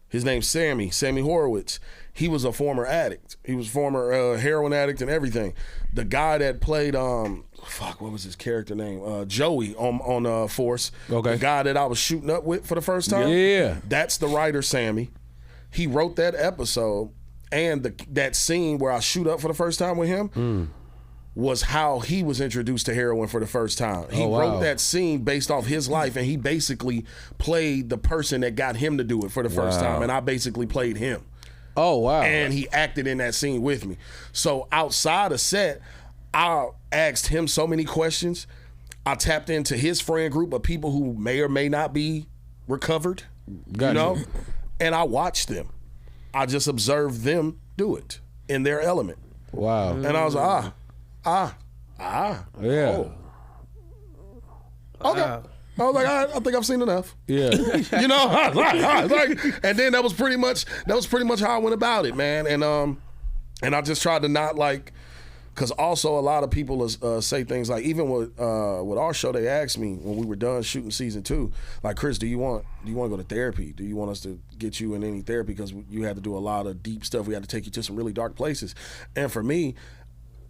Speaker 3: his name's Sammy Horowitz. He was a former addict. He was former heroin addict and everything. The guy that played what was his character name? Joey on Force.
Speaker 2: Okay.
Speaker 3: The guy that I was shooting up with for the first time.
Speaker 2: Yeah.
Speaker 3: That's the writer, Sammy. He wrote that episode, and that scene where I shoot up for the first time with him was how he was introduced to heroin for the first time. He wrote that scene based off his life, and he basically played the person that got him to do it for the first time, and I basically played him.
Speaker 2: Oh, wow.
Speaker 3: And he acted in that scene with me. So outside of set, I asked him so many questions. I tapped into his friend group of people who may or may not be recovered, you know? And I watched them. I just observed them do it in their element.
Speaker 2: Wow.
Speaker 3: And I was like,
Speaker 2: Yeah.
Speaker 3: Oh. Okay. I was like, I think I've seen enough.
Speaker 2: Yeah.
Speaker 3: You know, I was like, and then that was pretty much how I went about it, man. And I just tried to not like, because also a lot of people say things like, even with our show, they asked me when we were done shooting season 2, like, Kris, do you want to go to therapy? Do you want us to get you in any therapy? Because you had to do a lot of deep stuff. We had to take you to some really dark places. And for me,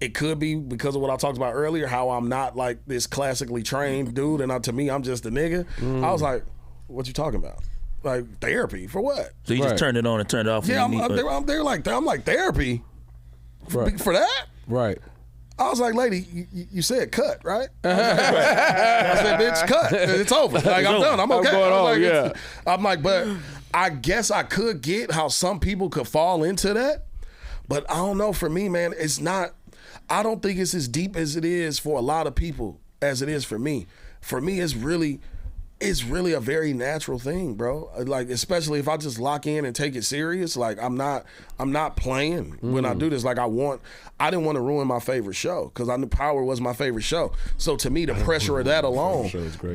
Speaker 3: it could be because of what I talked about earlier, how I'm not like this classically trained dude, and to me, I'm just a nigga. I was like, what you talking about? Like, therapy? For what?
Speaker 1: So you just turned it on and turned it off?
Speaker 3: Yeah, I'm like, therapy? For that?
Speaker 2: Right.
Speaker 3: I was like, lady, you said cut, right? I said, bitch, cut. It's over. Like, I'm done. I'm okay.
Speaker 2: I'm going home,
Speaker 3: I'm like, but I guess I could get how some people could fall into that. But I don't know. For me, man, it's not. I don't think it's as deep as it is for a lot of people as it is for me. For me, it's really a very natural thing, bro. Like, especially if I just lock in and take it serious. Like, I'm not playing when I do this. Like, I didn't want to ruin my favorite show because I knew Power was my favorite show. So to me, the pressure of that alone,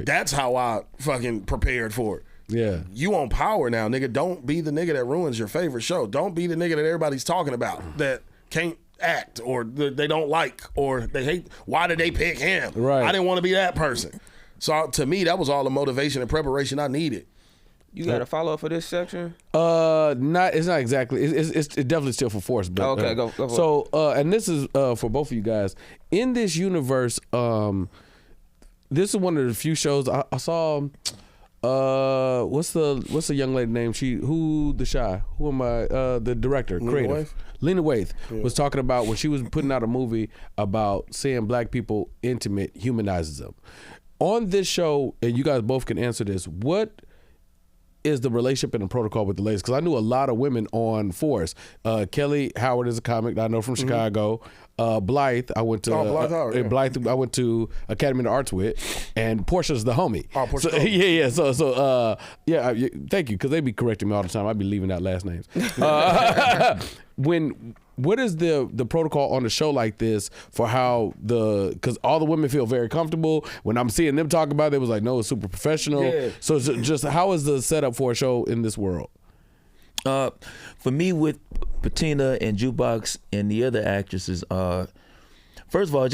Speaker 3: that's how I fucking prepared for it.
Speaker 2: Yeah.
Speaker 3: You on Power now, nigga. Don't be the nigga that ruins your favorite show. Don't be the nigga that everybody's talking about that can't act, or they don't like, or they hate. Why did they pick him?
Speaker 2: Right.
Speaker 3: I didn't want to be that person. So to me, that was all the motivation and preparation I needed.
Speaker 4: You got a follow up for this section?
Speaker 2: It's not exactly. It's definitely still for Force. But,
Speaker 4: Okay, go for it.
Speaker 2: So, and this is for both of you guys in this universe. This is one of the few shows I saw. What's the young lady name? Who am I? The director, creative. Lena Waithe was talking about when she was putting out a movie about seeing black people intimate humanizes them. On this show, and you guys both can answer this, what is the relationship and the protocol with the ladies? Because I knew a lot of women on Force. Kelly Howard is a comic that I know from Chicago. Blythe, I went to
Speaker 3: Blythe Howard, yeah.
Speaker 2: Blythe, I went to Academy of the Arts with, and Portia's the homie.
Speaker 3: Oh, Portia.
Speaker 2: So, yeah. So thank you, because they be correcting me all the time. I'd be leaving out last names. What is the protocol on a show like this for how because all the women feel very comfortable when I'm seeing them talk about it? It was like, no, it's super professional. Yeah. So just how is the setup for a show in this world?
Speaker 1: For me, with Patina and Jukebox and the other actresses, first of all,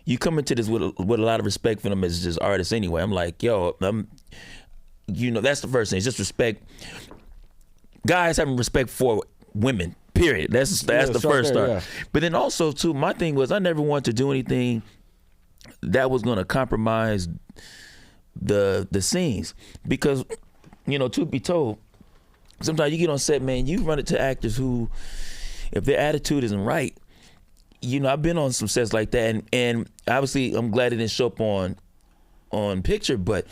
Speaker 1: you come into this with a lot of respect for them as just artists anyway. I'm like, yo, that's the first thing. It's just respect. Guys having respect for women, period. That's the first start. Yeah. But then also, too, my thing was I never wanted to do anything that was going to compromise the scenes. Because, truth be told, sometimes you get on set, man, you run into actors who, if their attitude isn't right, I've been on some sets like that, and obviously I'm glad it didn't show up on picture, but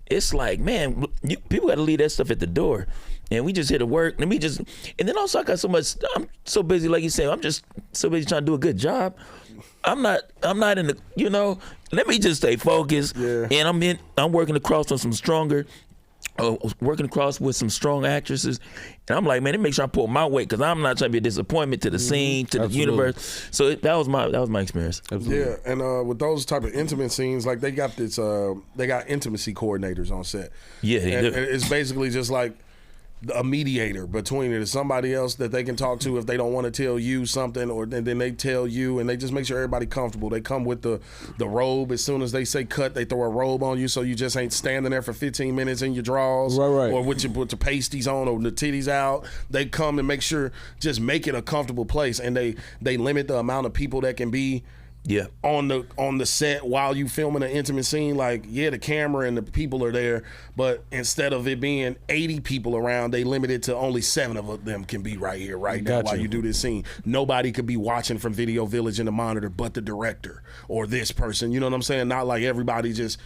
Speaker 1: it's like, man, people got to leave that stuff at the door, and we just here to work. And then also I'm so busy, like you said, I'm just so busy trying to do a good job. I'm not in the, let me just stay focused, and I'm working across on some stronger. Working across with some strong actresses, and I'm like, man, it makes sure I pull my weight because I'm not trying to be a disappointment to the scene, to the universe. So that was my experience.
Speaker 3: Absolutely. Yeah, and with those type of intimate scenes, like they got intimacy coordinators on set.
Speaker 1: Yeah,
Speaker 3: and it's basically just like a mediator between it. It's somebody else that they can talk to if they don't want to tell you something, or then they tell you, and they just make sure everybody comfortable. They come with the robe. As soon as they say cut, they throw a robe on you, so you just ain't standing there for 15 minutes in your drawers,
Speaker 2: right.
Speaker 3: or with your pasties on or the titties out. They come and make sure, just make it a comfortable place, and they limit the amount of people that can be on the set while you filming an intimate scene. Like, the camera and the people are there, but instead of it being 80 people around, they limit it to only 7 of them can be right here, right now, while you do this scene. Nobody could be watching from Video Village in the monitor but the director or this person. You know what I'm saying? Not like everybody just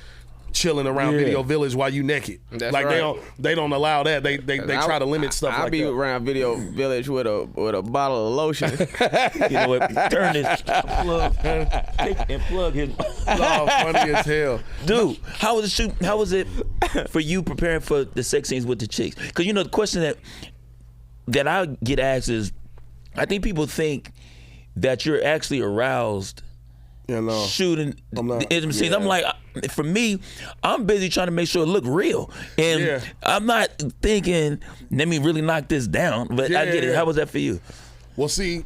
Speaker 3: chilling around Video Village while you naked.
Speaker 4: That's
Speaker 3: like
Speaker 4: right.
Speaker 3: They don't allow that. They try to limit stuff like that.
Speaker 4: I be around Video Village with a bottle of lotion.
Speaker 1: You know what? Turn this plug and plug his.
Speaker 3: Oh, funny as hell,
Speaker 1: dude. How was the shoot? How was it for you preparing for the sex scenes with the chicks? Because the question that I get asked is, I think people think that you're actually aroused. Shooting the intimate scenes. I'm like, for me, I'm busy trying to make sure it look real, and I'm not thinking, let me really knock this down. But I get it. How was that for you?
Speaker 3: Well, see,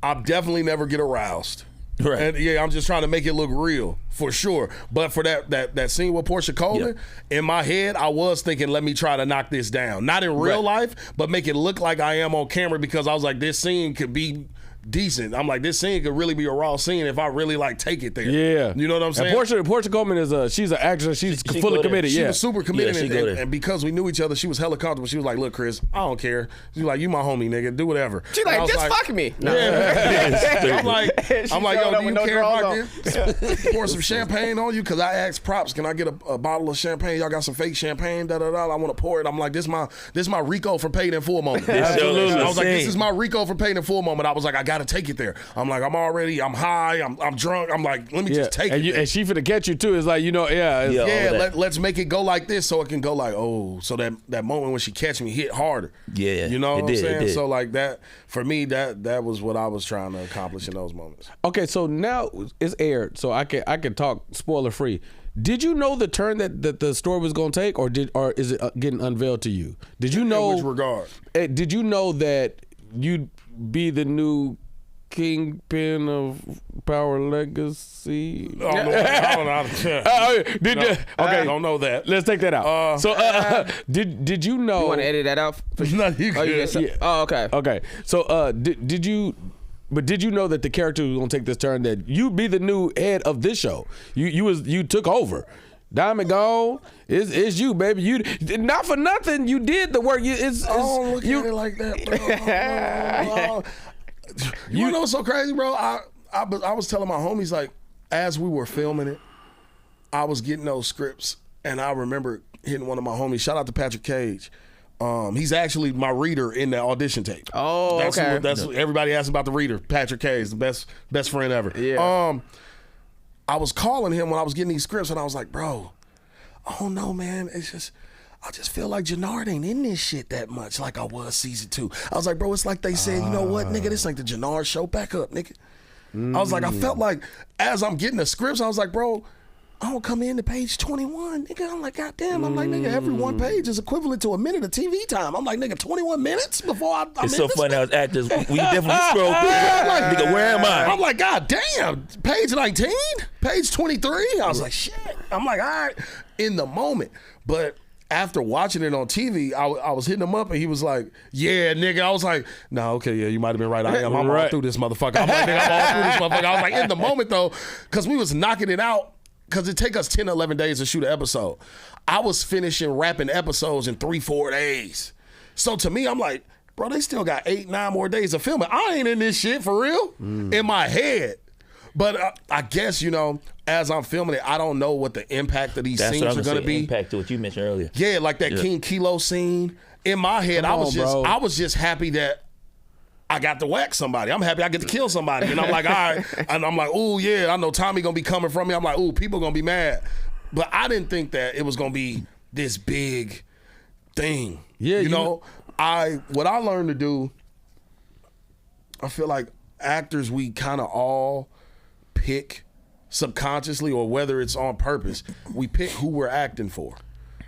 Speaker 3: I definitely never get aroused.
Speaker 1: Right.
Speaker 3: And I'm just trying to make it look real, for sure. But for that scene with Portia Coleman, in my head, I was thinking, let me try to knock this down. Not in real life, but make it look like I am on camera, because I was like, this scene could be decent. I'm like, this scene could really be a raw scene if I really take it there.
Speaker 2: Yeah,
Speaker 3: you know what I'm saying?
Speaker 2: And Portia Coleman she's an actress. She's fully committed.
Speaker 3: She was super committed, and because we knew each other, she was hella comfortable. She was like, look, Kris, I don't care. She's like, you my homie, nigga, do whatever.
Speaker 4: She's like, just fuck me.
Speaker 3: No. Yeah, I'm like, yo, do you care if I pour some champagne on you? Because I asked props, can I get a bottle of champagne? Y'all got some fake champagne? I want to pour it. I'm like, this my Rico for Paid in Full moment.
Speaker 2: Absolutely.
Speaker 3: I was like, this is my Rico for Paid in Full moment. I was like, I got to take it there. I'm like, I'm high, I'm drunk. I'm like, let me just take it.
Speaker 2: And she finna catch you too. It's like,
Speaker 3: let's make it go like this so it can go like, so that moment when she catch me hit harder.
Speaker 1: Yeah.
Speaker 3: You know what I'm saying? So like that, for me, that was what I was trying to accomplish in those moments.
Speaker 2: Okay, so now it's aired, so I can talk spoiler free. Did you know the turn that the story was gonna take, or is it getting unveiled to you? Did you know?
Speaker 3: In which regard?
Speaker 2: Did you know that you'd be the new Kingpin of Power Legacy.
Speaker 3: I don't know how to
Speaker 2: Okay,
Speaker 3: don't know that.
Speaker 2: let's take that out. Did you know?
Speaker 4: You want to edit that out?
Speaker 3: No, you
Speaker 4: Oh,
Speaker 3: good.
Speaker 4: okay.
Speaker 2: Okay, so did you? But did you know that the character was gonna take this turn? That you'd be the new head of this show. You took over. Diamond gone. It's you, baby. You not for nothing. You did the work.
Speaker 3: Don't look at it like that, bro. You know what's so crazy, bro? I was telling my homies, like, as we were filming it, I was getting those scripts, and I remember hitting one of my homies. Shout out to Patrick Cage. He's actually my reader in the audition tape.
Speaker 4: Oh, okay.
Speaker 3: That's everybody asks about the reader. Patrick Cage, the best friend ever.
Speaker 4: Yeah.
Speaker 3: I was calling him when I was getting these scripts, and I was like, bro, oh no, man, I just feel like Jannard ain't in this shit that much like I was season 2. I was like, bro, it's like they said, you know what, nigga, this ain't the Jannard show. Back up, nigga. I was like, I felt like as I'm getting the scripts, I was like, bro, I don't come in to page 21, nigga. I'm like, goddamn. I'm like, nigga, every one page is equivalent to a minute of TV time. I'm like, nigga, 21 minutes before I'm
Speaker 1: It's so funny how as actors, we definitely scroll through.
Speaker 3: like,
Speaker 1: Nigga, where am I?
Speaker 3: I'm like, God damn, page 19, page 23. I was like, shit. I'm like, all right, in the moment. But after watching it on TV, I was hitting him up, and he was like, yeah, nigga. I was like, no, okay, yeah, you might have been right. I am. I'm all through this motherfucker. I'm like, nigga, I'm all through this motherfucker. I was like, in the moment, though, because we was knocking it out, because it take us 10, 11 days to shoot an episode. I was finishing wrapping episodes in 3-4 days. So to me, I'm like, bro, they still got 8-9 more days of filming. I ain't in this shit for real in my head. But I guess, you know, as I'm filming it, I don't know what the impact of these scenes are going to be.
Speaker 1: Impact to what you mentioned earlier.
Speaker 3: Yeah, like that King Kilo scene. In my head, I was just happy that I got to whack somebody. I'm happy I get to kill somebody. And I'm like, all right. And I'm like, oh, yeah, I know Tommy going to be coming from me. I'm like, oh, people going to be mad. But I didn't think that it was going to be this big thing. Yeah, you know, what I learned to do, I feel like actors, we kind of all pick subconsciously, or whether it's on purpose, we pick who we're acting for.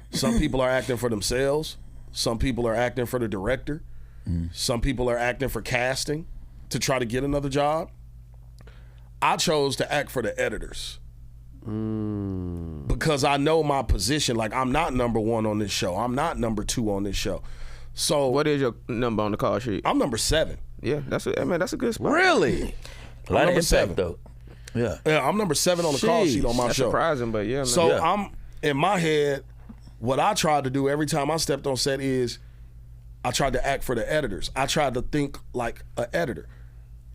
Speaker 3: Some people are acting for themselves. Some people are acting for the director. Some people are acting for casting to try to get another job. I chose to act for the editors because I know my position. Like, I'm not number 1 on this show. I'm not number 2 on this show. So
Speaker 4: what is your number on the call sheet?
Speaker 3: I'm number 7.
Speaker 4: Yeah, that's a good spot.
Speaker 2: Really?
Speaker 1: A lot of impact, 7. Though. Yeah,
Speaker 3: I'm number 7 on the call sheet on my
Speaker 4: that's
Speaker 3: show.
Speaker 4: Surprising, but yeah.
Speaker 3: So I'm in my head. What I tried to do every time I stepped on set is I tried to act for the editors. I tried to think like an editor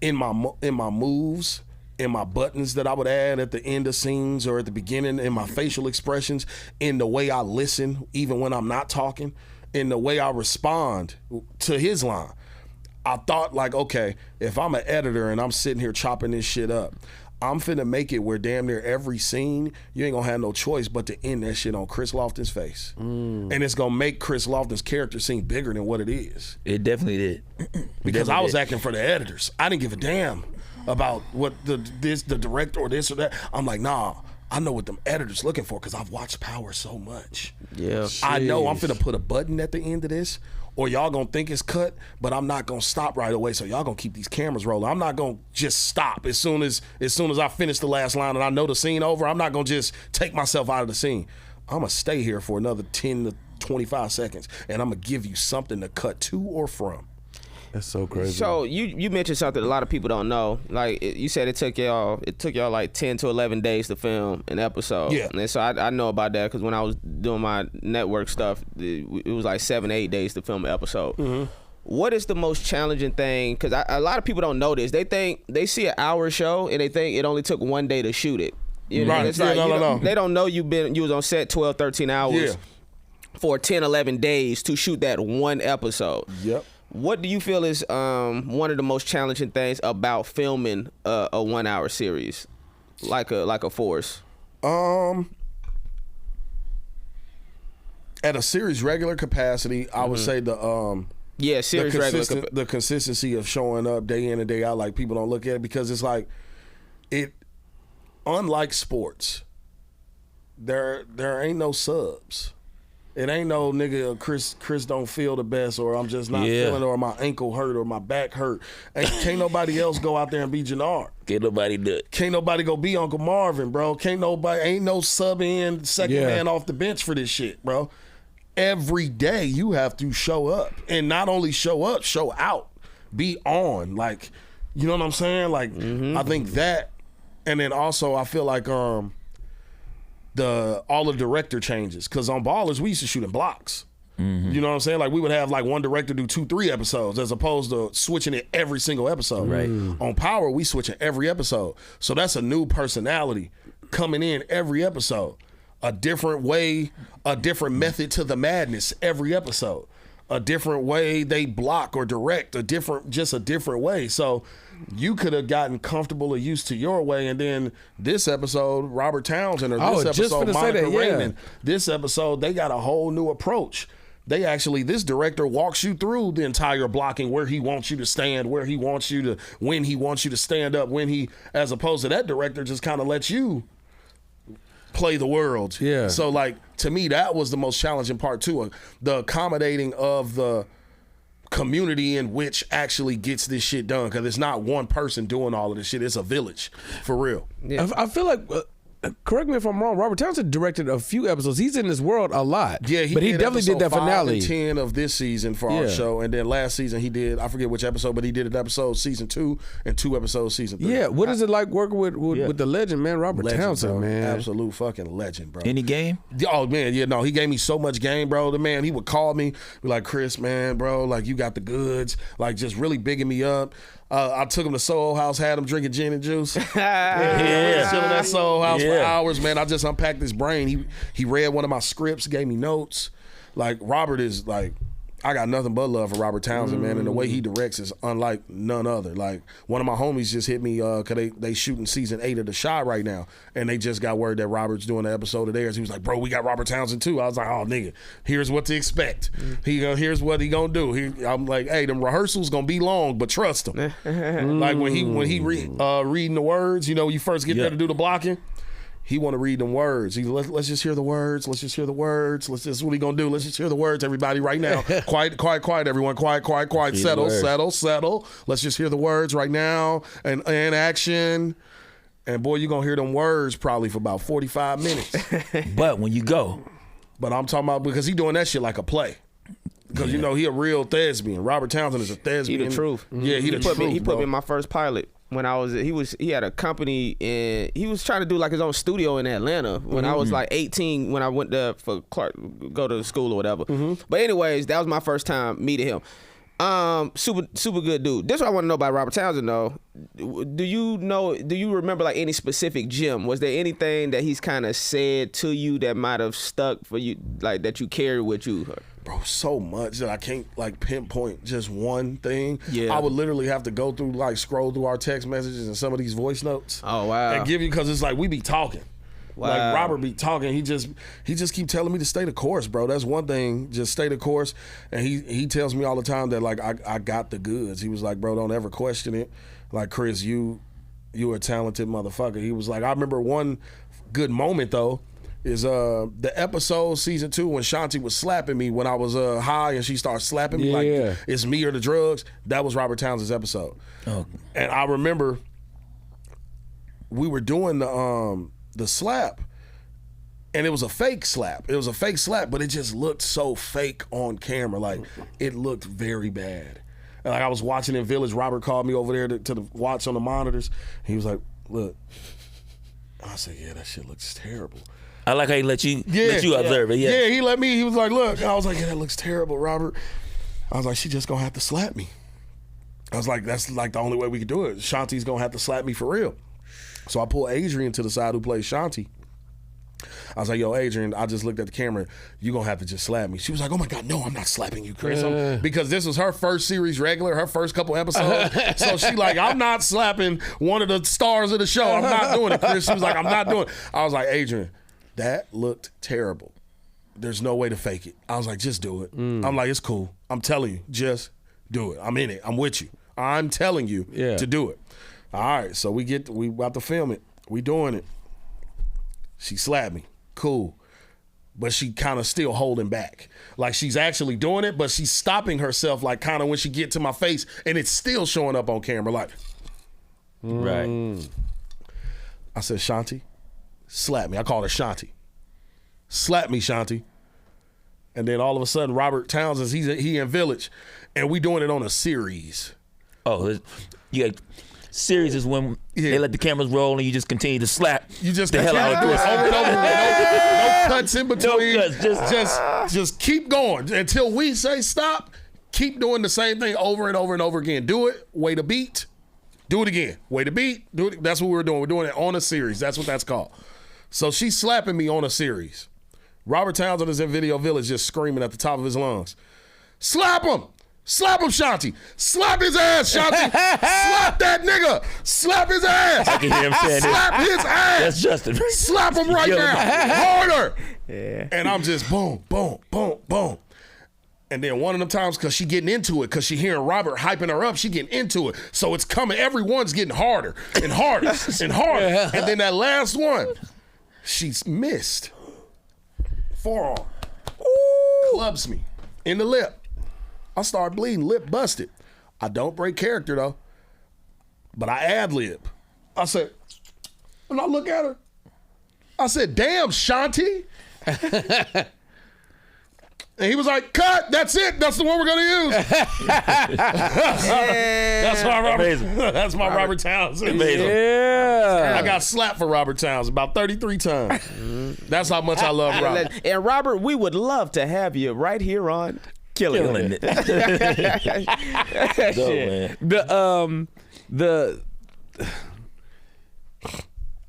Speaker 3: in my moves, in my buttons that I would add at the end of scenes or at the beginning, in my facial expressions, in the way I listen, even when I'm not talking, in the way I respond to his line. I thought like, okay, if I'm an editor and I'm sitting here chopping this shit up, I'm finna make it where damn near every scene, you ain't gonna have no choice but to end that shit on Chris Lofton's face. And it's gonna make Chris Lofton's character seem bigger than what it is.
Speaker 1: It definitely did.
Speaker 3: Because I was acting for the editors. I didn't give a damn about what the director or this or that. I'm like, nah, I know what them editors looking for because I've watched Power so much.
Speaker 4: Yeah.
Speaker 3: I know I'm finna put a button at the end of this, or y'all gonna think it's cut, but I'm not gonna stop right away. So y'all gonna keep these cameras rolling. I'm not gonna just stop as soon as I finish the last line and I know the scene over. I'm not gonna just take myself out of the scene. I'm gonna stay here for another 10 to 25 seconds, and I'm gonna give you something to cut to or from.
Speaker 2: That's so crazy.
Speaker 4: So you mentioned something a lot of people don't know. Like you said, it took y'all like 10 to 11 days to film an episode. Yeah. And so I know about that because when I was doing my network stuff, it was like 7-8 days to film an episode. Mm-hmm. What is the most challenging thing? Because a lot of people don't know this. They think they see an hour show and they think it only took 1 day to shoot it. You know?
Speaker 3: Right.
Speaker 4: It's like,
Speaker 3: no.
Speaker 4: They don't know you was on set 12, 13 hours for 10, 11 days to shoot that one episode.
Speaker 3: Yep.
Speaker 4: What do you feel is one of the most challenging things about filming a 1 hour series, like a Force?
Speaker 3: At a series regular capacity, I would say the consistency of showing up day in and day out. Like, people don't look at it because it's like unlike sports, there ain't no subs. It ain't no nigga Kris don't feel the best, or I'm just not feeling, or my ankle hurt, or my back hurt. Can't nobody else go out there and be Jannard.
Speaker 1: Can't nobody do it.
Speaker 3: Can't nobody go be Uncle Marvin, bro. Ain't no sub in second man off the bench for this shit, bro. Every day you have to show up, and not only show up, show out, be on. Like, you know what I'm saying? Like, I think that, and then also I feel like all the director changes, because on Ballers we used to shoot in blocks. You know what I'm saying? Like, we would have like one director do 2-3 episodes as opposed to switching it every single episode.
Speaker 1: Right.
Speaker 3: On Power, we switching every episode. So that's a new personality coming in every episode. A different way, a different method to the madness every episode. A different way they block or direct, just a different way. So you could have gotten comfortable or used to your way, and then this episode, Robert Townsend, or this episode, Monica Raymond, this episode, they got a whole new approach. This director walks you through the entire blocking, where he wants you to stand, when he wants you to stand up, as opposed to that director just kind of lets you play the world. Yeah. So, like, to me, that was the most challenging part too, the accommodating of the community in which actually gets this shit done, because it's not one person doing all of this shit. It's a village, for real.
Speaker 2: Yeah. I feel like, correct me if I'm wrong, Robert Townsend directed a few episodes. He's in this world a lot. Yeah, but he definitely did that finale.
Speaker 3: 5 and 10 of this season for our show, and then last season he did, I forget which episode, but he did an episode season 2 and 2 episodes season 3.
Speaker 2: Yeah, what is it like working with the legend, man, Robert Townsend,
Speaker 3: bro.
Speaker 2: man?
Speaker 3: Absolute fucking legend, bro.
Speaker 1: Any game?
Speaker 3: Oh, man, he gave me so much game, bro. The man, he would call me, be like, Kris, man, bro, like, you got the goods, like, just really bigging me up. I took him to Soho House, had him drinking gin and juice. Chilling at Soho House for hours, man. I just unpacked his brain. He read one of my scripts, gave me notes. Like, Robert is like, I got nothing but love for Robert Townsend, man, and the way he directs is unlike none other. Like, one of my homies just hit me, because they shooting season 8 of The Chi right now, and they just got word that Robert's doing an episode of theirs. He was like, bro, we got Robert Townsend too. I was like, oh, nigga, here's what to expect. Here's what he gonna do. I'm like, hey, them rehearsals gonna be long, but trust him. Like, when he reading the words, you first get there to do the blocking, he want to read them words. Let's just hear the words. Let's just hear the words. This is what he gonna do. Let's just hear the words, everybody, right now. Quiet, everyone. Quiet. Settle. Let's just hear the words right now. And action. And boy, you gonna hear them words probably for about 45 minutes.
Speaker 1: But when you go.
Speaker 3: But I'm talking about, because he doing that shit like a play. Because he a real thespian. Robert Townsend is a thespian.
Speaker 4: He the truth.
Speaker 3: Yeah, he the truth.
Speaker 4: He put me in my first pilot. When I was, he had a company, and he was trying to do like his own studio in Atlanta when I was like 18, when I went there for go to school or whatever. But anyways, that was my first time meeting him. Super good dude. This is what I want to know about Robert Townsend though. Do you remember like any specific gem? Was there anything that he's kind of said to you that might have stuck for you, like that you carry with you?
Speaker 3: Bro, so much that I can't like pinpoint just one thing.
Speaker 4: Yeah,
Speaker 3: I would literally have to go through, like, scroll through our text messages and some of these voice notes.
Speaker 4: Oh wow!
Speaker 3: And give you, because it's like we be talking.
Speaker 4: Wow.
Speaker 3: Like, Robert be talking. He just keep telling me to stay the course, bro. That's one thing. Just stay the course. And he tells me all the time that, like, I got the goods. He was like, bro, don't ever question it. Like, Kris, you a talented motherfucker. He was like, I remember one good moment though. Is the episode season 2 when Shanti was slapping me when I was high, and she started slapping me like it's me or the drugs. That was Robert Townsend's episode. Oh. And I remember we were doing the slap, and it was a fake slap. It was a fake slap, but it just looked so fake on camera. Like, it looked very bad. And like, I was watching in Village. Robert called me over there to watch on the monitors. He was like, look. I said, yeah, that shit looks terrible.
Speaker 1: I like how he let you observe it.
Speaker 3: Yeah, he let me. He was like, look. I was like, yeah, that looks terrible, Robert. I was like, she just gonna have to slap me. I was like, that's like the only way we could do it. Shanti's gonna have to slap me for real. So I pulled Adrian to the side, who plays Shanti. I was like, yo, Adrian, I just looked at the camera. You gonna have to just slap me. She was like, oh my God, no, I'm not slapping you, Kris. Because this was her first series regular, her first couple episodes. So she like, I'm not slapping one of the stars of the show. I'm not doing it, Kris. She was like, I'm not doing it. I was like, Adrian, that looked terrible. There's no way to fake it. I was like, just do it. I'm like, it's cool. I'm telling you, just do it. I'm in it. I'm with you. I'm telling you to do it. All right, so we about to film it. We doing it. She slapped me. Cool. but she kind of still holding back. Like she's actually doing it, but she's stopping herself, like kind of when she get to my face, and it's still showing up on camera. Like,
Speaker 1: Right.
Speaker 3: I said, Shanti, slap me. I called her Shanti. Slap me, Shanti. And then all of a sudden, Robert Townsend, he in Village, and we doing it on a series.
Speaker 1: Oh, yeah. Series is when they let the cameras roll and you just continue to slap.
Speaker 3: You just
Speaker 1: the hell out of
Speaker 3: do it over and over. No cuts in between.
Speaker 1: No cuts,
Speaker 3: just keep going until we say stop. Keep doing the same thing over and over and over again. Do it. Wait a beat. Do it again. Wait a beat. Do it. That's what we're doing. We're doing it on a series. That's what that's called. So she's slapping me on a series. Robert Townsend is in Video Village just screaming at the top of his lungs. Slap him! Slap him, Shanti! Slap his ass, Shanti! Slap that nigga! Slap his ass!
Speaker 1: I can hear him saying
Speaker 3: Slap his ass!
Speaker 1: That's Justin.
Speaker 3: Slap him right now! Harder!
Speaker 4: Yeah.
Speaker 3: And I'm just boom, boom, boom, boom. And then one of them times, because she getting into it, because she hearing Robert hyping her up, she getting into it. So it's coming. Everyone's getting harder and harder and harder. And then that last one, she's missed. Forearm. Clubs me in the lip. I start bleeding, lip busted. I don't break character though, but I ad-lib. I said, and I look at her. I said, damn, Shanti. And he was like, cut, that's it. That's the one we're going to use. That's my Robert Townsend.
Speaker 1: Amazing.
Speaker 2: Yeah.
Speaker 3: I got slapped for Robert Townsend about 33 times. That's how much I love Robert.
Speaker 4: And Robert, we would love to have you right here on Killin.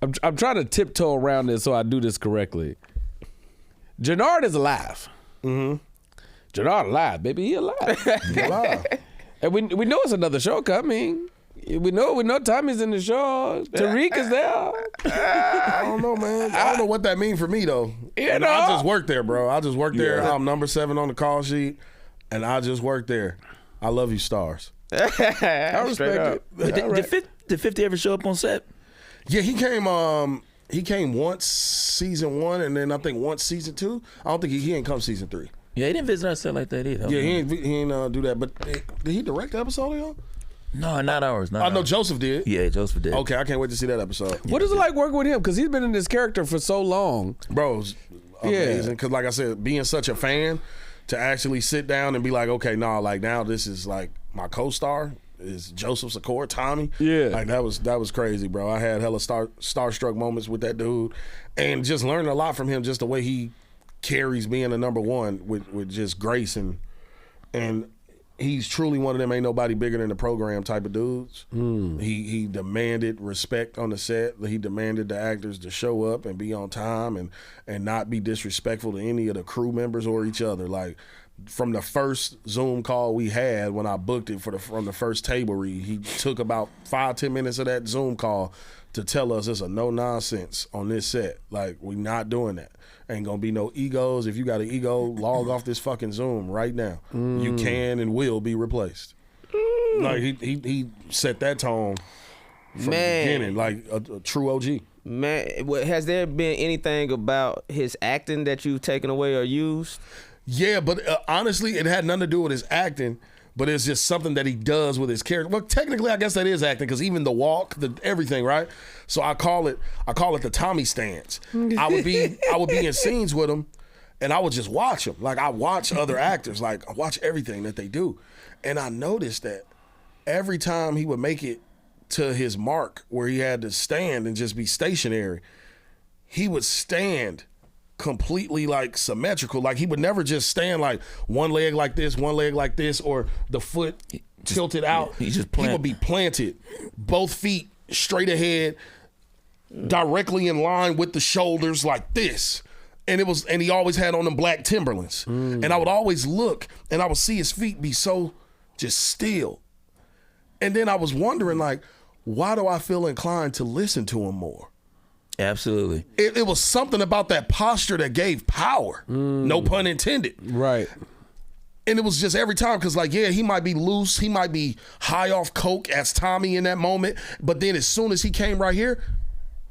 Speaker 2: I'm trying to tiptoe around this so I do this correctly. Jannard is alive. Mm-hmm. Jannard alive, baby. He alive.
Speaker 3: He alive.
Speaker 2: And we know it's another show coming. We know Tommy's in the show. Tariq is there.
Speaker 3: I don't know, man. I don't know what that means for me though.
Speaker 2: You
Speaker 3: And
Speaker 2: know?
Speaker 3: I just work there, bro. I just work there.
Speaker 2: Yeah.
Speaker 3: I'm number 7 on the call sheet, and I just work there. I love you, stars.
Speaker 2: I respect it.
Speaker 1: Did 50 ever show up on set?
Speaker 3: Yeah, he came once season 1, and then I think once season 2. I don't think he ain't come season 3.
Speaker 1: Yeah, he didn't visit our set like that either.
Speaker 3: Yeah, he ain't do that. But did he direct the episode, y'all?
Speaker 1: No, not ours. Not
Speaker 3: I know
Speaker 1: ours.
Speaker 3: Joseph did.
Speaker 1: Yeah, Joseph did.
Speaker 3: Okay, I can't wait to see that episode.
Speaker 2: What is it like working with him? Because he's been in this character for so long.
Speaker 3: Bro, it's amazing. Because like I said, being such a fan, to actually sit down and be like, okay, like now this is like my co-star is Joseph Sikora, Tommy.
Speaker 2: Yeah.
Speaker 3: Like that was crazy, bro. I had hella starstruck moments with that dude, and just learning a lot from him, just the way he carries being a number 1 with just grace, and he's truly one of them ain't nobody bigger than the program type of dudes. He demanded respect on the set. He demanded the actors to show up and be on time and not be disrespectful to any of the crew members or each other. Like from the first Zoom call we had when I booked it from the first table read, he took about 5-10 minutes of that Zoom call to tell us it's a no nonsense on this set. Like we not doing that. Ain't gonna be no egos. If you got an ego, log off this fucking Zoom right now. You can and will be replaced. Like he set that tone from the beginning, like a true OG.
Speaker 4: Man, has there been anything about his acting that you've taken away or used?
Speaker 3: Yeah, but honestly, it had nothing to do with his acting. But it's just something that he does with his character. Well, technically, I guess that is acting because even the walk, everything, right? So I call it the Tommy stance. I would be in scenes with him, and I would just watch him. Like I watch other actors, like I watch everything that they do, and I noticed that every time he would make it to his mark where he had to stand and just be stationary, he would stand completely like symmetrical. Like he would never just stand like one leg like this, or the foot tilted out.
Speaker 1: He
Speaker 3: would be planted, both feet straight ahead, directly in line with the shoulders like this. And he always had on them black Timberlands. And I would always look and I would see his feet be so just still. And then I was wondering, like, why do I feel inclined to listen to him more?
Speaker 1: Absolutely.
Speaker 3: It was something about that posture that gave power. No pun intended.
Speaker 2: Right.
Speaker 3: And it was just every time, because like, yeah, he might be loose. He might be high off coke as Tommy in that moment. But then as soon as he came right here,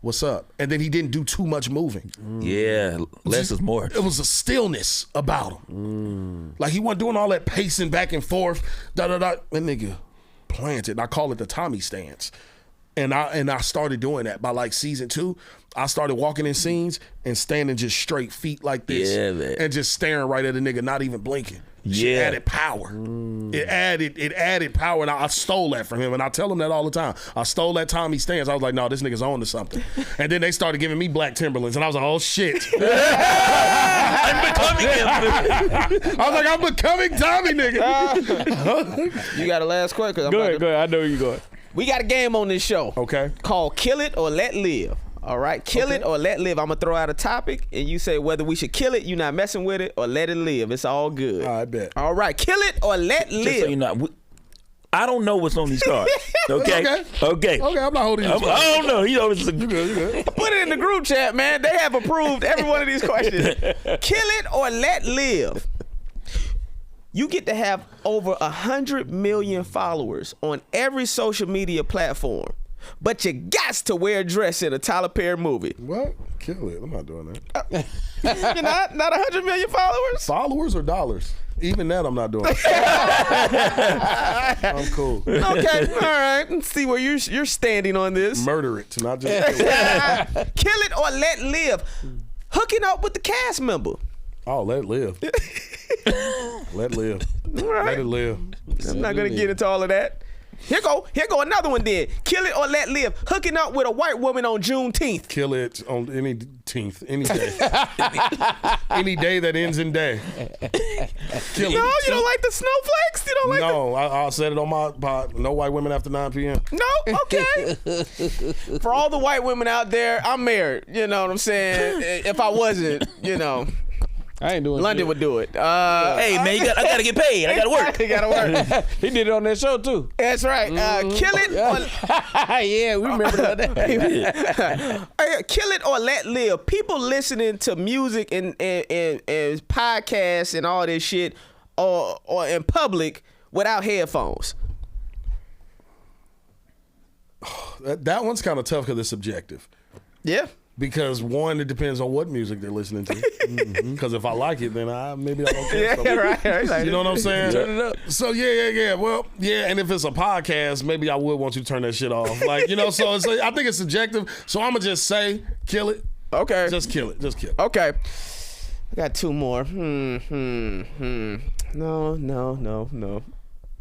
Speaker 3: what's up? And then he didn't do too much moving.
Speaker 1: Yeah, less is more.
Speaker 3: It was a stillness about him. Like he wasn't doing all that pacing back and forth. That nigga planted. I call it the Tommy stance. And I started doing that by like season 2. I started walking in scenes and standing just straight, feet like this.
Speaker 1: Yeah, man.
Speaker 3: And just staring right at a nigga, not even blinking. She added power. It added power, and I stole that from him. And I tell him that all the time. I stole that Tommy stance. I was like, no, this nigga's on to something. And then they started giving me black Timberlands, and I was like, oh shit.
Speaker 1: I'm becoming him.
Speaker 3: I was like, I'm becoming Tommy, nigga.
Speaker 4: You got a last question?
Speaker 2: Go ahead. I know where you're going.
Speaker 4: We got a game on this show.
Speaker 3: Okay.
Speaker 4: Called Kill It or Let Live. All right, kill it or let live. I'm gonna throw out a topic, and you say whether we should kill it, you not messing with it, or let it live. It's all good.
Speaker 3: I bet.
Speaker 4: All right, kill it or let live.
Speaker 1: Just so you know, I don't know what's on these cards. Okay.
Speaker 3: Okay, I'm not holding you.
Speaker 1: I don't know. You know, it's a,
Speaker 3: You good.
Speaker 4: Put it in the group chat, man. They have approved every one of these questions. Kill it or let live. You get to have over 100 million followers on every social media platform, but you got to wear a dress in a Tyler Perry movie.
Speaker 3: What? Kill it. I'm not doing that.
Speaker 4: You're not 100 million followers?
Speaker 3: Followers or dollars? Even that I'm not doing. I'm cool.
Speaker 4: Okay, all right. Let's see where you're standing on this.
Speaker 3: Murder it, not just kill it.
Speaker 4: Kill it or let live. Hooking up with the cast member.
Speaker 3: Oh, let it live. Let it live.
Speaker 4: Right.
Speaker 3: Let it live.
Speaker 4: I'm not gonna get into all of that. Here go another one then. Kill it or let live. Hooking up with a white woman on Juneteenth.
Speaker 3: Kill it on any teenth, any day. Any day that ends in day. Kill it.
Speaker 4: No, you don't like the snowflakes? You don't like
Speaker 3: No, I said it on my pod. No white women after 9 p.m.
Speaker 4: No? Okay. For all the white women out there, I'm married. You know what I'm saying? If I wasn't,
Speaker 2: I ain't doing
Speaker 4: London
Speaker 2: shit.
Speaker 4: would do it.
Speaker 1: hey, man, I got to get paid. I got to work.
Speaker 4: You gotta work.
Speaker 2: He did it on that show too.
Speaker 4: That's right. Kill it or
Speaker 2: Yeah, we remember that.
Speaker 4: kill it or let live. People listening to music and podcasts and all this shit or in public without headphones.
Speaker 3: That one's kind of tough because it's subjective.
Speaker 4: Yeah.
Speaker 3: Because one, it depends on what music they're listening to. Because if I like it, then maybe I don't care. So
Speaker 4: right.
Speaker 3: you know what I'm saying?
Speaker 2: Turn it up.
Speaker 3: So yeah. Well, yeah, and if it's a podcast, maybe I would want you to turn that shit off. So I think it's subjective. So I'm gonna just say, kill it.
Speaker 4: Okay.
Speaker 3: Just kill it.
Speaker 4: Okay. I got two more. No.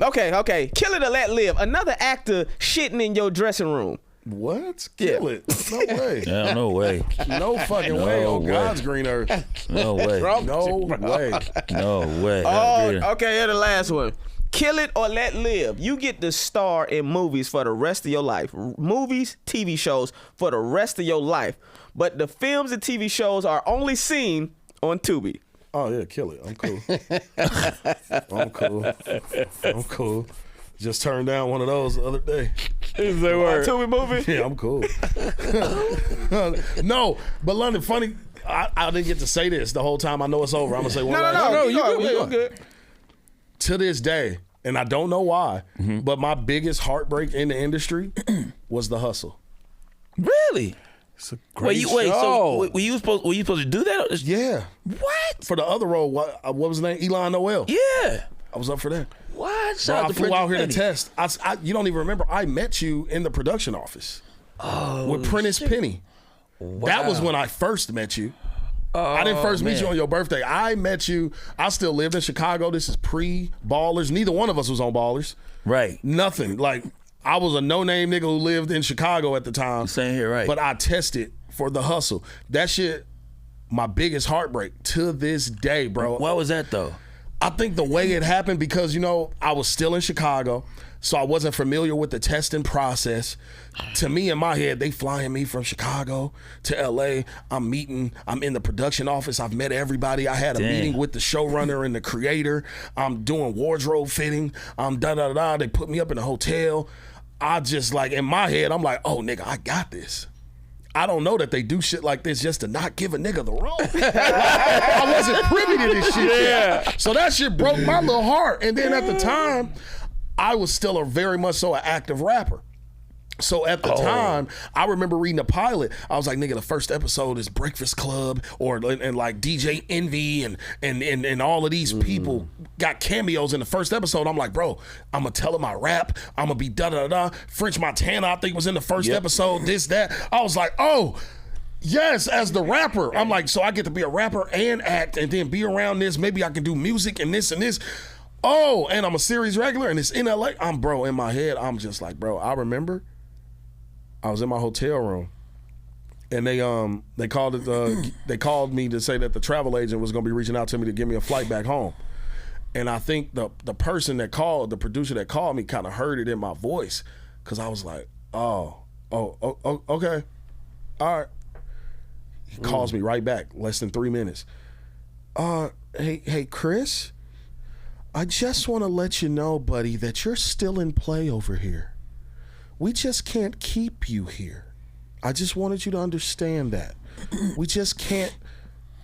Speaker 4: Okay. Kill it or let live. Another actor shitting in your dressing room.
Speaker 3: What? Kill it. No way.
Speaker 1: Yeah, no way.
Speaker 3: No fucking way on God's green earth.
Speaker 1: No way.
Speaker 3: No way.
Speaker 1: No way.
Speaker 4: Oh, okay, here's the last one. Kill it or let live. You get to star in movies for the rest of your life. Movies, TV shows for the rest of your life. But the films and TV shows are only seen on Tubi.
Speaker 3: Oh yeah, kill it. I'm cool. Just turned down one of those the other day.
Speaker 2: Is that word?
Speaker 4: Tubi movie?
Speaker 3: Yeah, I'm cool. No, but London, funny, I didn't get to say this the whole time. I know it's over. I'm going to say one last
Speaker 4: No,
Speaker 2: you
Speaker 4: you good.
Speaker 3: To this day, and I don't know why, but my biggest heartbreak in the industry was The Hustle.
Speaker 1: Really?
Speaker 3: It's a great
Speaker 1: Wait.
Speaker 3: show.
Speaker 1: So were you supposed to do that?
Speaker 3: Yeah.
Speaker 1: What?
Speaker 3: For the other role, what was his name? Eli Noel.
Speaker 1: Yeah.
Speaker 3: I was up for that.
Speaker 1: What?
Speaker 3: Bro, I flew out here to test. You don't even remember. I met you in the production office with Prentice Penny.
Speaker 1: Wow.
Speaker 3: That was when I first met you. I didn't first meet you on your birthday. I met you. I still lived in Chicago. This is pre-Ballers. Neither one of us was on Ballers.
Speaker 1: Right.
Speaker 3: Nothing. Like, I was a no-name nigga who lived in Chicago at the time.
Speaker 1: Same here, right.
Speaker 3: But I tested for The Hustle. That shit, my biggest heartbreak to this day, bro.
Speaker 1: Why was that though?
Speaker 3: I think the way it happened, because, I was still in Chicago, so I wasn't familiar with the testing process. To me, in my head, they flying me from Chicago to LA. I'm in the production office. I've met everybody. I had a meeting with the showrunner and the creator. I'm doing wardrobe fitting. I'm da-da-da-da. They put me up in a hotel. I just, in my head, I'm like, oh, nigga, I got this. I don't know that they do shit like this just to not give a nigga the role. I wasn't privy to this shit yet. So that shit broke my little heart. And then at the time, I was still very much so an active rapper. So at the time, I remember reading the pilot. I was like, nigga, the first episode is Breakfast Club and like DJ Envy and all of these people got cameos in the first episode. I'm like, bro, I'm gonna tell him I rap. I'm gonna be da-da-da-da. French Montana, I think, was in the first episode, this, that. I was like, oh, yes, as the rapper. I'm like, so I get to be a rapper and act and then be around this. Maybe I can do music and this and this. Oh, and I'm a series regular and it's in LA. In my head, I'm just like, bro, I remember I was in my hotel room, and they called me to say that the travel agent was gonna be reaching out to me to give me a flight back home, and I think the person that called, the producer that called me, kind of heard it in my voice, cause I was like, oh, okay, all right. He calls me right back, less than 3 minutes. Hey, Kris, I just want to let you know, buddy, that you're still in play over here. We just can't keep you here. I just wanted you to understand that. We just can't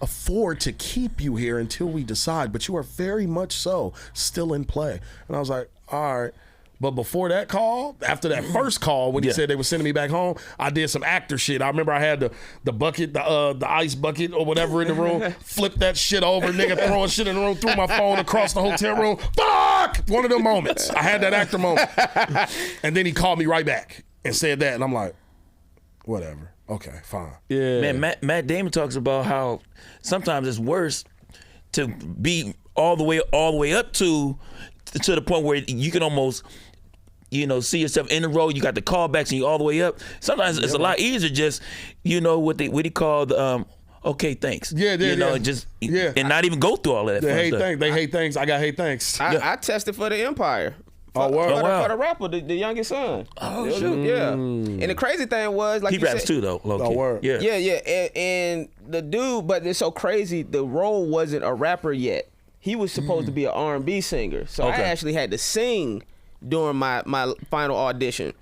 Speaker 3: afford to keep you here until we decide, but you are very much so still in play. And I was like, all right. But before that call, after that first call, when he said they were sending me back home, I did some actor shit. I remember I had the bucket, the ice bucket or whatever in the room, flipped that shit over, nigga throwing shit in the room, threw my phone across the hotel room. Fuck! One of them moments. I had that actor moment. And then he called me right back and said that, and I'm like, whatever. Okay, fine.
Speaker 1: Yeah. Man, Matt Damon talks about how sometimes it's worse to be all the way up to the point where you can almost, see yourself in the role. You got the callbacks and you all the way up. Sometimes it's a lot easier just, what he called, okay, thanks. And not even go through all of that.
Speaker 3: They hate thanks. I got hate thanks.
Speaker 4: I tested for the Empire. For the rapper, the youngest son.
Speaker 1: Oh, shoot.
Speaker 4: Yeah. And the crazy thing was, like,
Speaker 1: he raps too, though.
Speaker 3: Word.
Speaker 4: Yeah. And the dude, but it's so crazy, the role wasn't a rapper yet. He was supposed to be an R&B singer. So I actually had to sing during my final audition.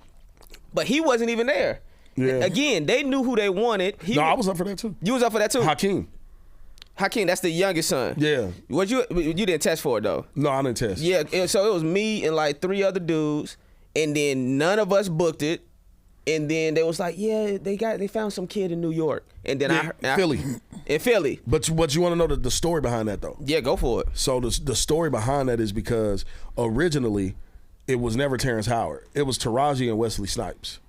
Speaker 4: But he wasn't even there. Yeah. Again, they knew who they wanted.
Speaker 3: I was up for that too.
Speaker 4: You was up for that too?
Speaker 3: Hakeem,
Speaker 4: that's the youngest son.
Speaker 3: Yeah.
Speaker 4: You didn't test for it though?
Speaker 3: No, I didn't test.
Speaker 4: Yeah, so it was me and like 3 other dudes, and then none of us booked it. And then they was like, yeah, they found some kid in New York. And then
Speaker 3: Philly.
Speaker 4: In Philly.
Speaker 3: But you want to know the story behind that though?
Speaker 4: Yeah, go for it.
Speaker 3: So the story behind that is because originally it was never Terrence Howard. It was Taraji and Wesley Snipes.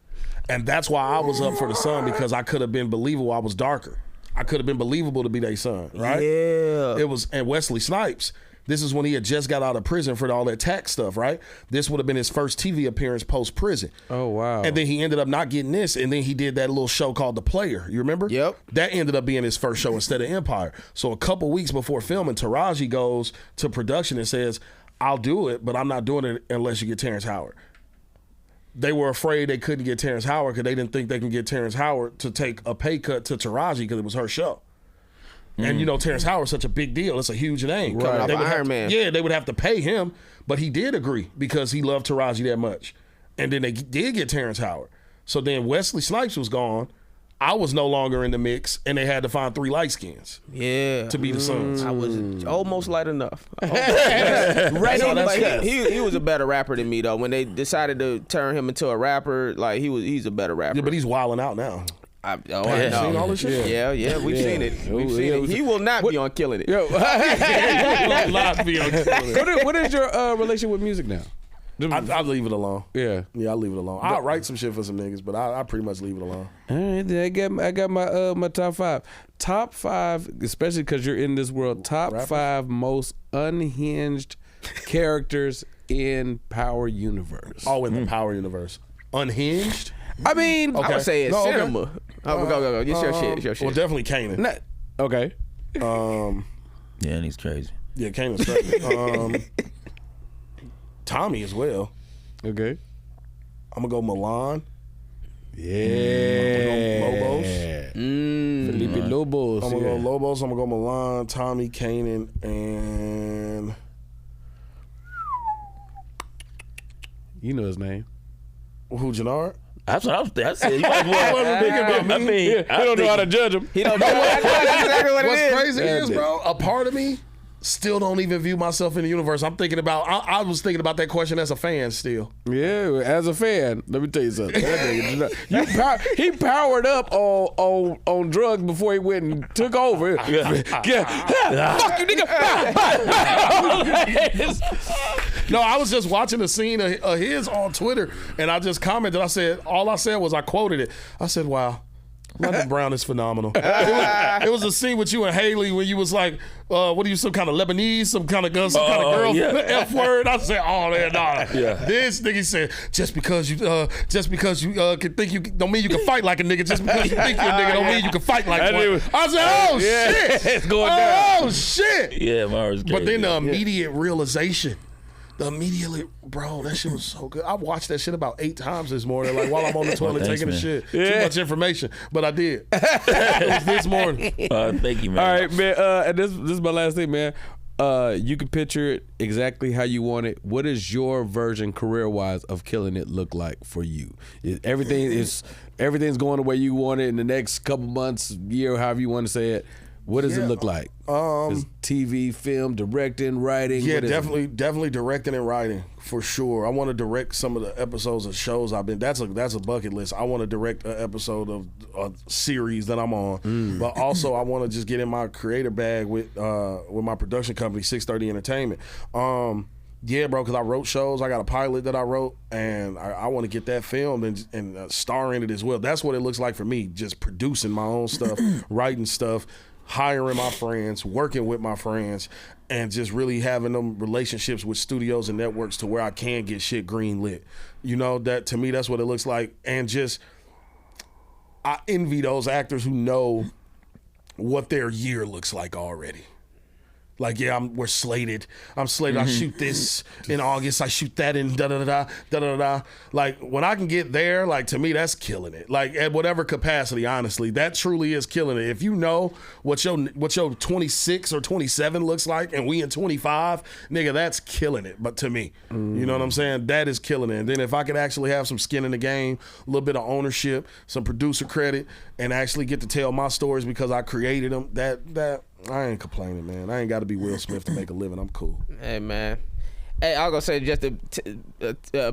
Speaker 3: And that's why I was up for the son, because I could have been believable. I was darker. I could have been believable to be their son, right?
Speaker 4: Yeah.
Speaker 3: And Wesley Snipes, this is when he had just got out of prison for all that tax stuff, right? This would have been his first TV appearance post-prison.
Speaker 2: Oh, wow.
Speaker 3: And then he ended up not getting this, and then he did that little show called The Player. You remember?
Speaker 4: Yep.
Speaker 3: That ended up being his first show instead of Empire. So a couple weeks before filming, Taraji goes to production and says, I'll do it, but I'm not doing it unless you get Terrence Howard. They were afraid they couldn't get Terrence Howard because they didn't think they can get Terrence Howard to take a pay cut to Taraji because it was her show. And Terrence Howard's such a big deal. It's a huge name.
Speaker 4: Right. Iron Man.
Speaker 3: Yeah, they would have to pay him, but he did agree because he loved Taraji that much. And then they did get Terrence Howard. So then Wesley Snipes was gone. I was no longer in the mix, and they had to find 3 light skins.
Speaker 4: Yeah.
Speaker 3: To be the sons.
Speaker 4: I was almost light enough.
Speaker 3: Right.
Speaker 4: He was a better rapper than me though. When they decided to turn him into a rapper, like he's a better rapper.
Speaker 3: Yeah, but he's wilding out now.
Speaker 4: I know.
Speaker 3: Seen all this shit?
Speaker 4: Yeah, we've seen it. He will not be on Killin' It.
Speaker 2: Yo.
Speaker 3: He will not be on Killin' It.
Speaker 2: What is your relationship with music now?
Speaker 3: I leave it alone.
Speaker 2: Yeah,
Speaker 3: I leave it alone. I'll write some shit for some niggas, but I pretty much leave it alone.
Speaker 2: All right, I got my top 5. Top 5, especially because you're in this world. Top
Speaker 3: Rappers?
Speaker 2: 5 most unhinged characters in Power Universe.
Speaker 3: Oh, in the Power Universe, unhinged.
Speaker 2: I mean,
Speaker 4: I would say it's cinema.
Speaker 3: Okay.
Speaker 4: Go. It's your shit. It's your shit.
Speaker 3: Well, definitely Kanan.
Speaker 2: Okay.
Speaker 1: Yeah, and he's crazy.
Speaker 3: Yeah, Kanan's crazy. Tommy as well.
Speaker 2: Okay.
Speaker 3: I'm gonna go Milan.
Speaker 2: Yeah.
Speaker 3: Lobos.
Speaker 2: Felipe Lobos.
Speaker 3: I'm gonna go Lobos. I'm gonna go Milan, Tommy, Kanan, and
Speaker 2: you know his name.
Speaker 3: who? Jannard.
Speaker 1: That's what I was thinking. I said, you might as well. I mean,
Speaker 2: I don't know how to judge him.
Speaker 4: He don't know. That's exactly what it is.
Speaker 3: What's crazy is, bro, a part of me Still don't even view myself in the universe. I'm thinking about. I was thinking about that question as a fan still.
Speaker 2: Yeah, as a fan, let me tell you something. He powered up on drugs before he went and took over. Fuck you, nigga.
Speaker 3: No, I was just watching a scene of his on Twitter, and I just commented. All I said was I quoted it. I said, "Wow, London Brown is phenomenal." It was a scene with you and Haley when you was like, "What are you, some kind of Lebanese, some kind of girl,
Speaker 1: Yeah.
Speaker 3: F word?" I said, "Oh, man, nah."
Speaker 1: Yeah.
Speaker 3: This nigga said, "Just because you can think you don't mean you can fight like a nigga. Just because you think you're a nigga don't mean you can fight like one." I said, "Oh shit,
Speaker 2: it's going down."
Speaker 3: Oh shit."
Speaker 1: Yeah, Mara's crazy.
Speaker 3: But then the immediate realization. Bro, that shit was so good. I watched that shit about 8 times this morning, like while I'm on the toilet
Speaker 1: thanks,
Speaker 3: taking a
Speaker 1: man.
Speaker 3: shit.
Speaker 2: Yeah.
Speaker 3: Too much information, but I did. It was this morning.
Speaker 1: Thank you, man.
Speaker 2: All right, man. And this is my last thing, man. You can picture it exactly how you want it. What is your version, career-wise, of Killin' It look like for you? Everything's going the way you want it in the next couple months, year, however you want to say it. What does it look like? Is TV, film, directing, writing?
Speaker 3: Yeah, definitely directing and writing for sure. I want to direct some of the episodes of shows I've been. That's a bucket list. I want to direct an episode of a series that I'm on, but also I want to just get in my creator bag with my production company, 630 Entertainment. Yeah, bro, because I wrote shows. I got a pilot that I wrote, and I want to get that filmed and star in it as well. That's what it looks like for me, just producing my own stuff, writing stuff, hiring my friends, working with my friends, and just really having them relationships with studios and networks to where I can get shit green lit. You know, that to me, that's what it looks like. And just, I envy those actors who know what their year looks like already. Like, yeah, we're slated. I'm slated. I shoot this in August. I shoot that in da-da-da-da. Like, when I can get there, like, to me, that's killing it. Like, at whatever capacity, honestly, that truly is killing it. If you know what your 26 or 27 looks like and we in 25, nigga, that's killing it. But to me, you know what I'm saying? That is killing it. And then if I could actually have some skin in the game, a little bit of ownership, some producer credit, and actually get to tell my stories because I created them, that I ain't complaining, man. I ain't got to be Will Smith to make a living. I'm cool.
Speaker 4: Hey, man. Hey, I was going to say, just to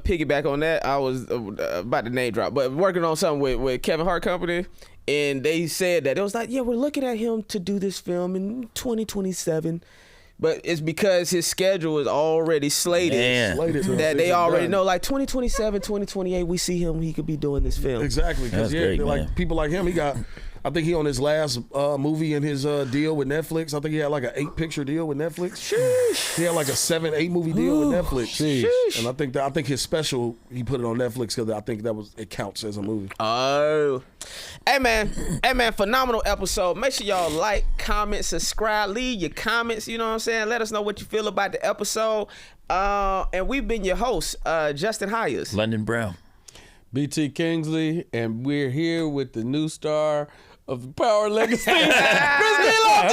Speaker 4: piggyback on that, I was about to name drop, but working on something with Kevin Hart Company, and they said that it was like, yeah, we're looking at him to do this film in 2027. But it's because his schedule is already slated that they already know, like 2027, 2028, we see him, he could be doing this film.
Speaker 3: Exactly. Because like
Speaker 1: man.
Speaker 3: people like him, I think he on his last movie in his deal with Netflix. I think he had like an 8-picture deal with Netflix. Sheesh. He had like a 7-8 movie deal with Netflix.
Speaker 2: Sheesh.
Speaker 3: And I think his special, he put it on Netflix because I think it counts as a movie.
Speaker 4: Oh. Hey man, phenomenal episode. Make sure y'all like, comment, subscribe, leave your comments, you know what I'm saying? Let us know what you feel about the episode. And we've been your hosts, Justin Hyers.
Speaker 1: London Brown.
Speaker 2: BT Kingsley, and we're here with the new star of the Power Legacy, Kris D. Lofton.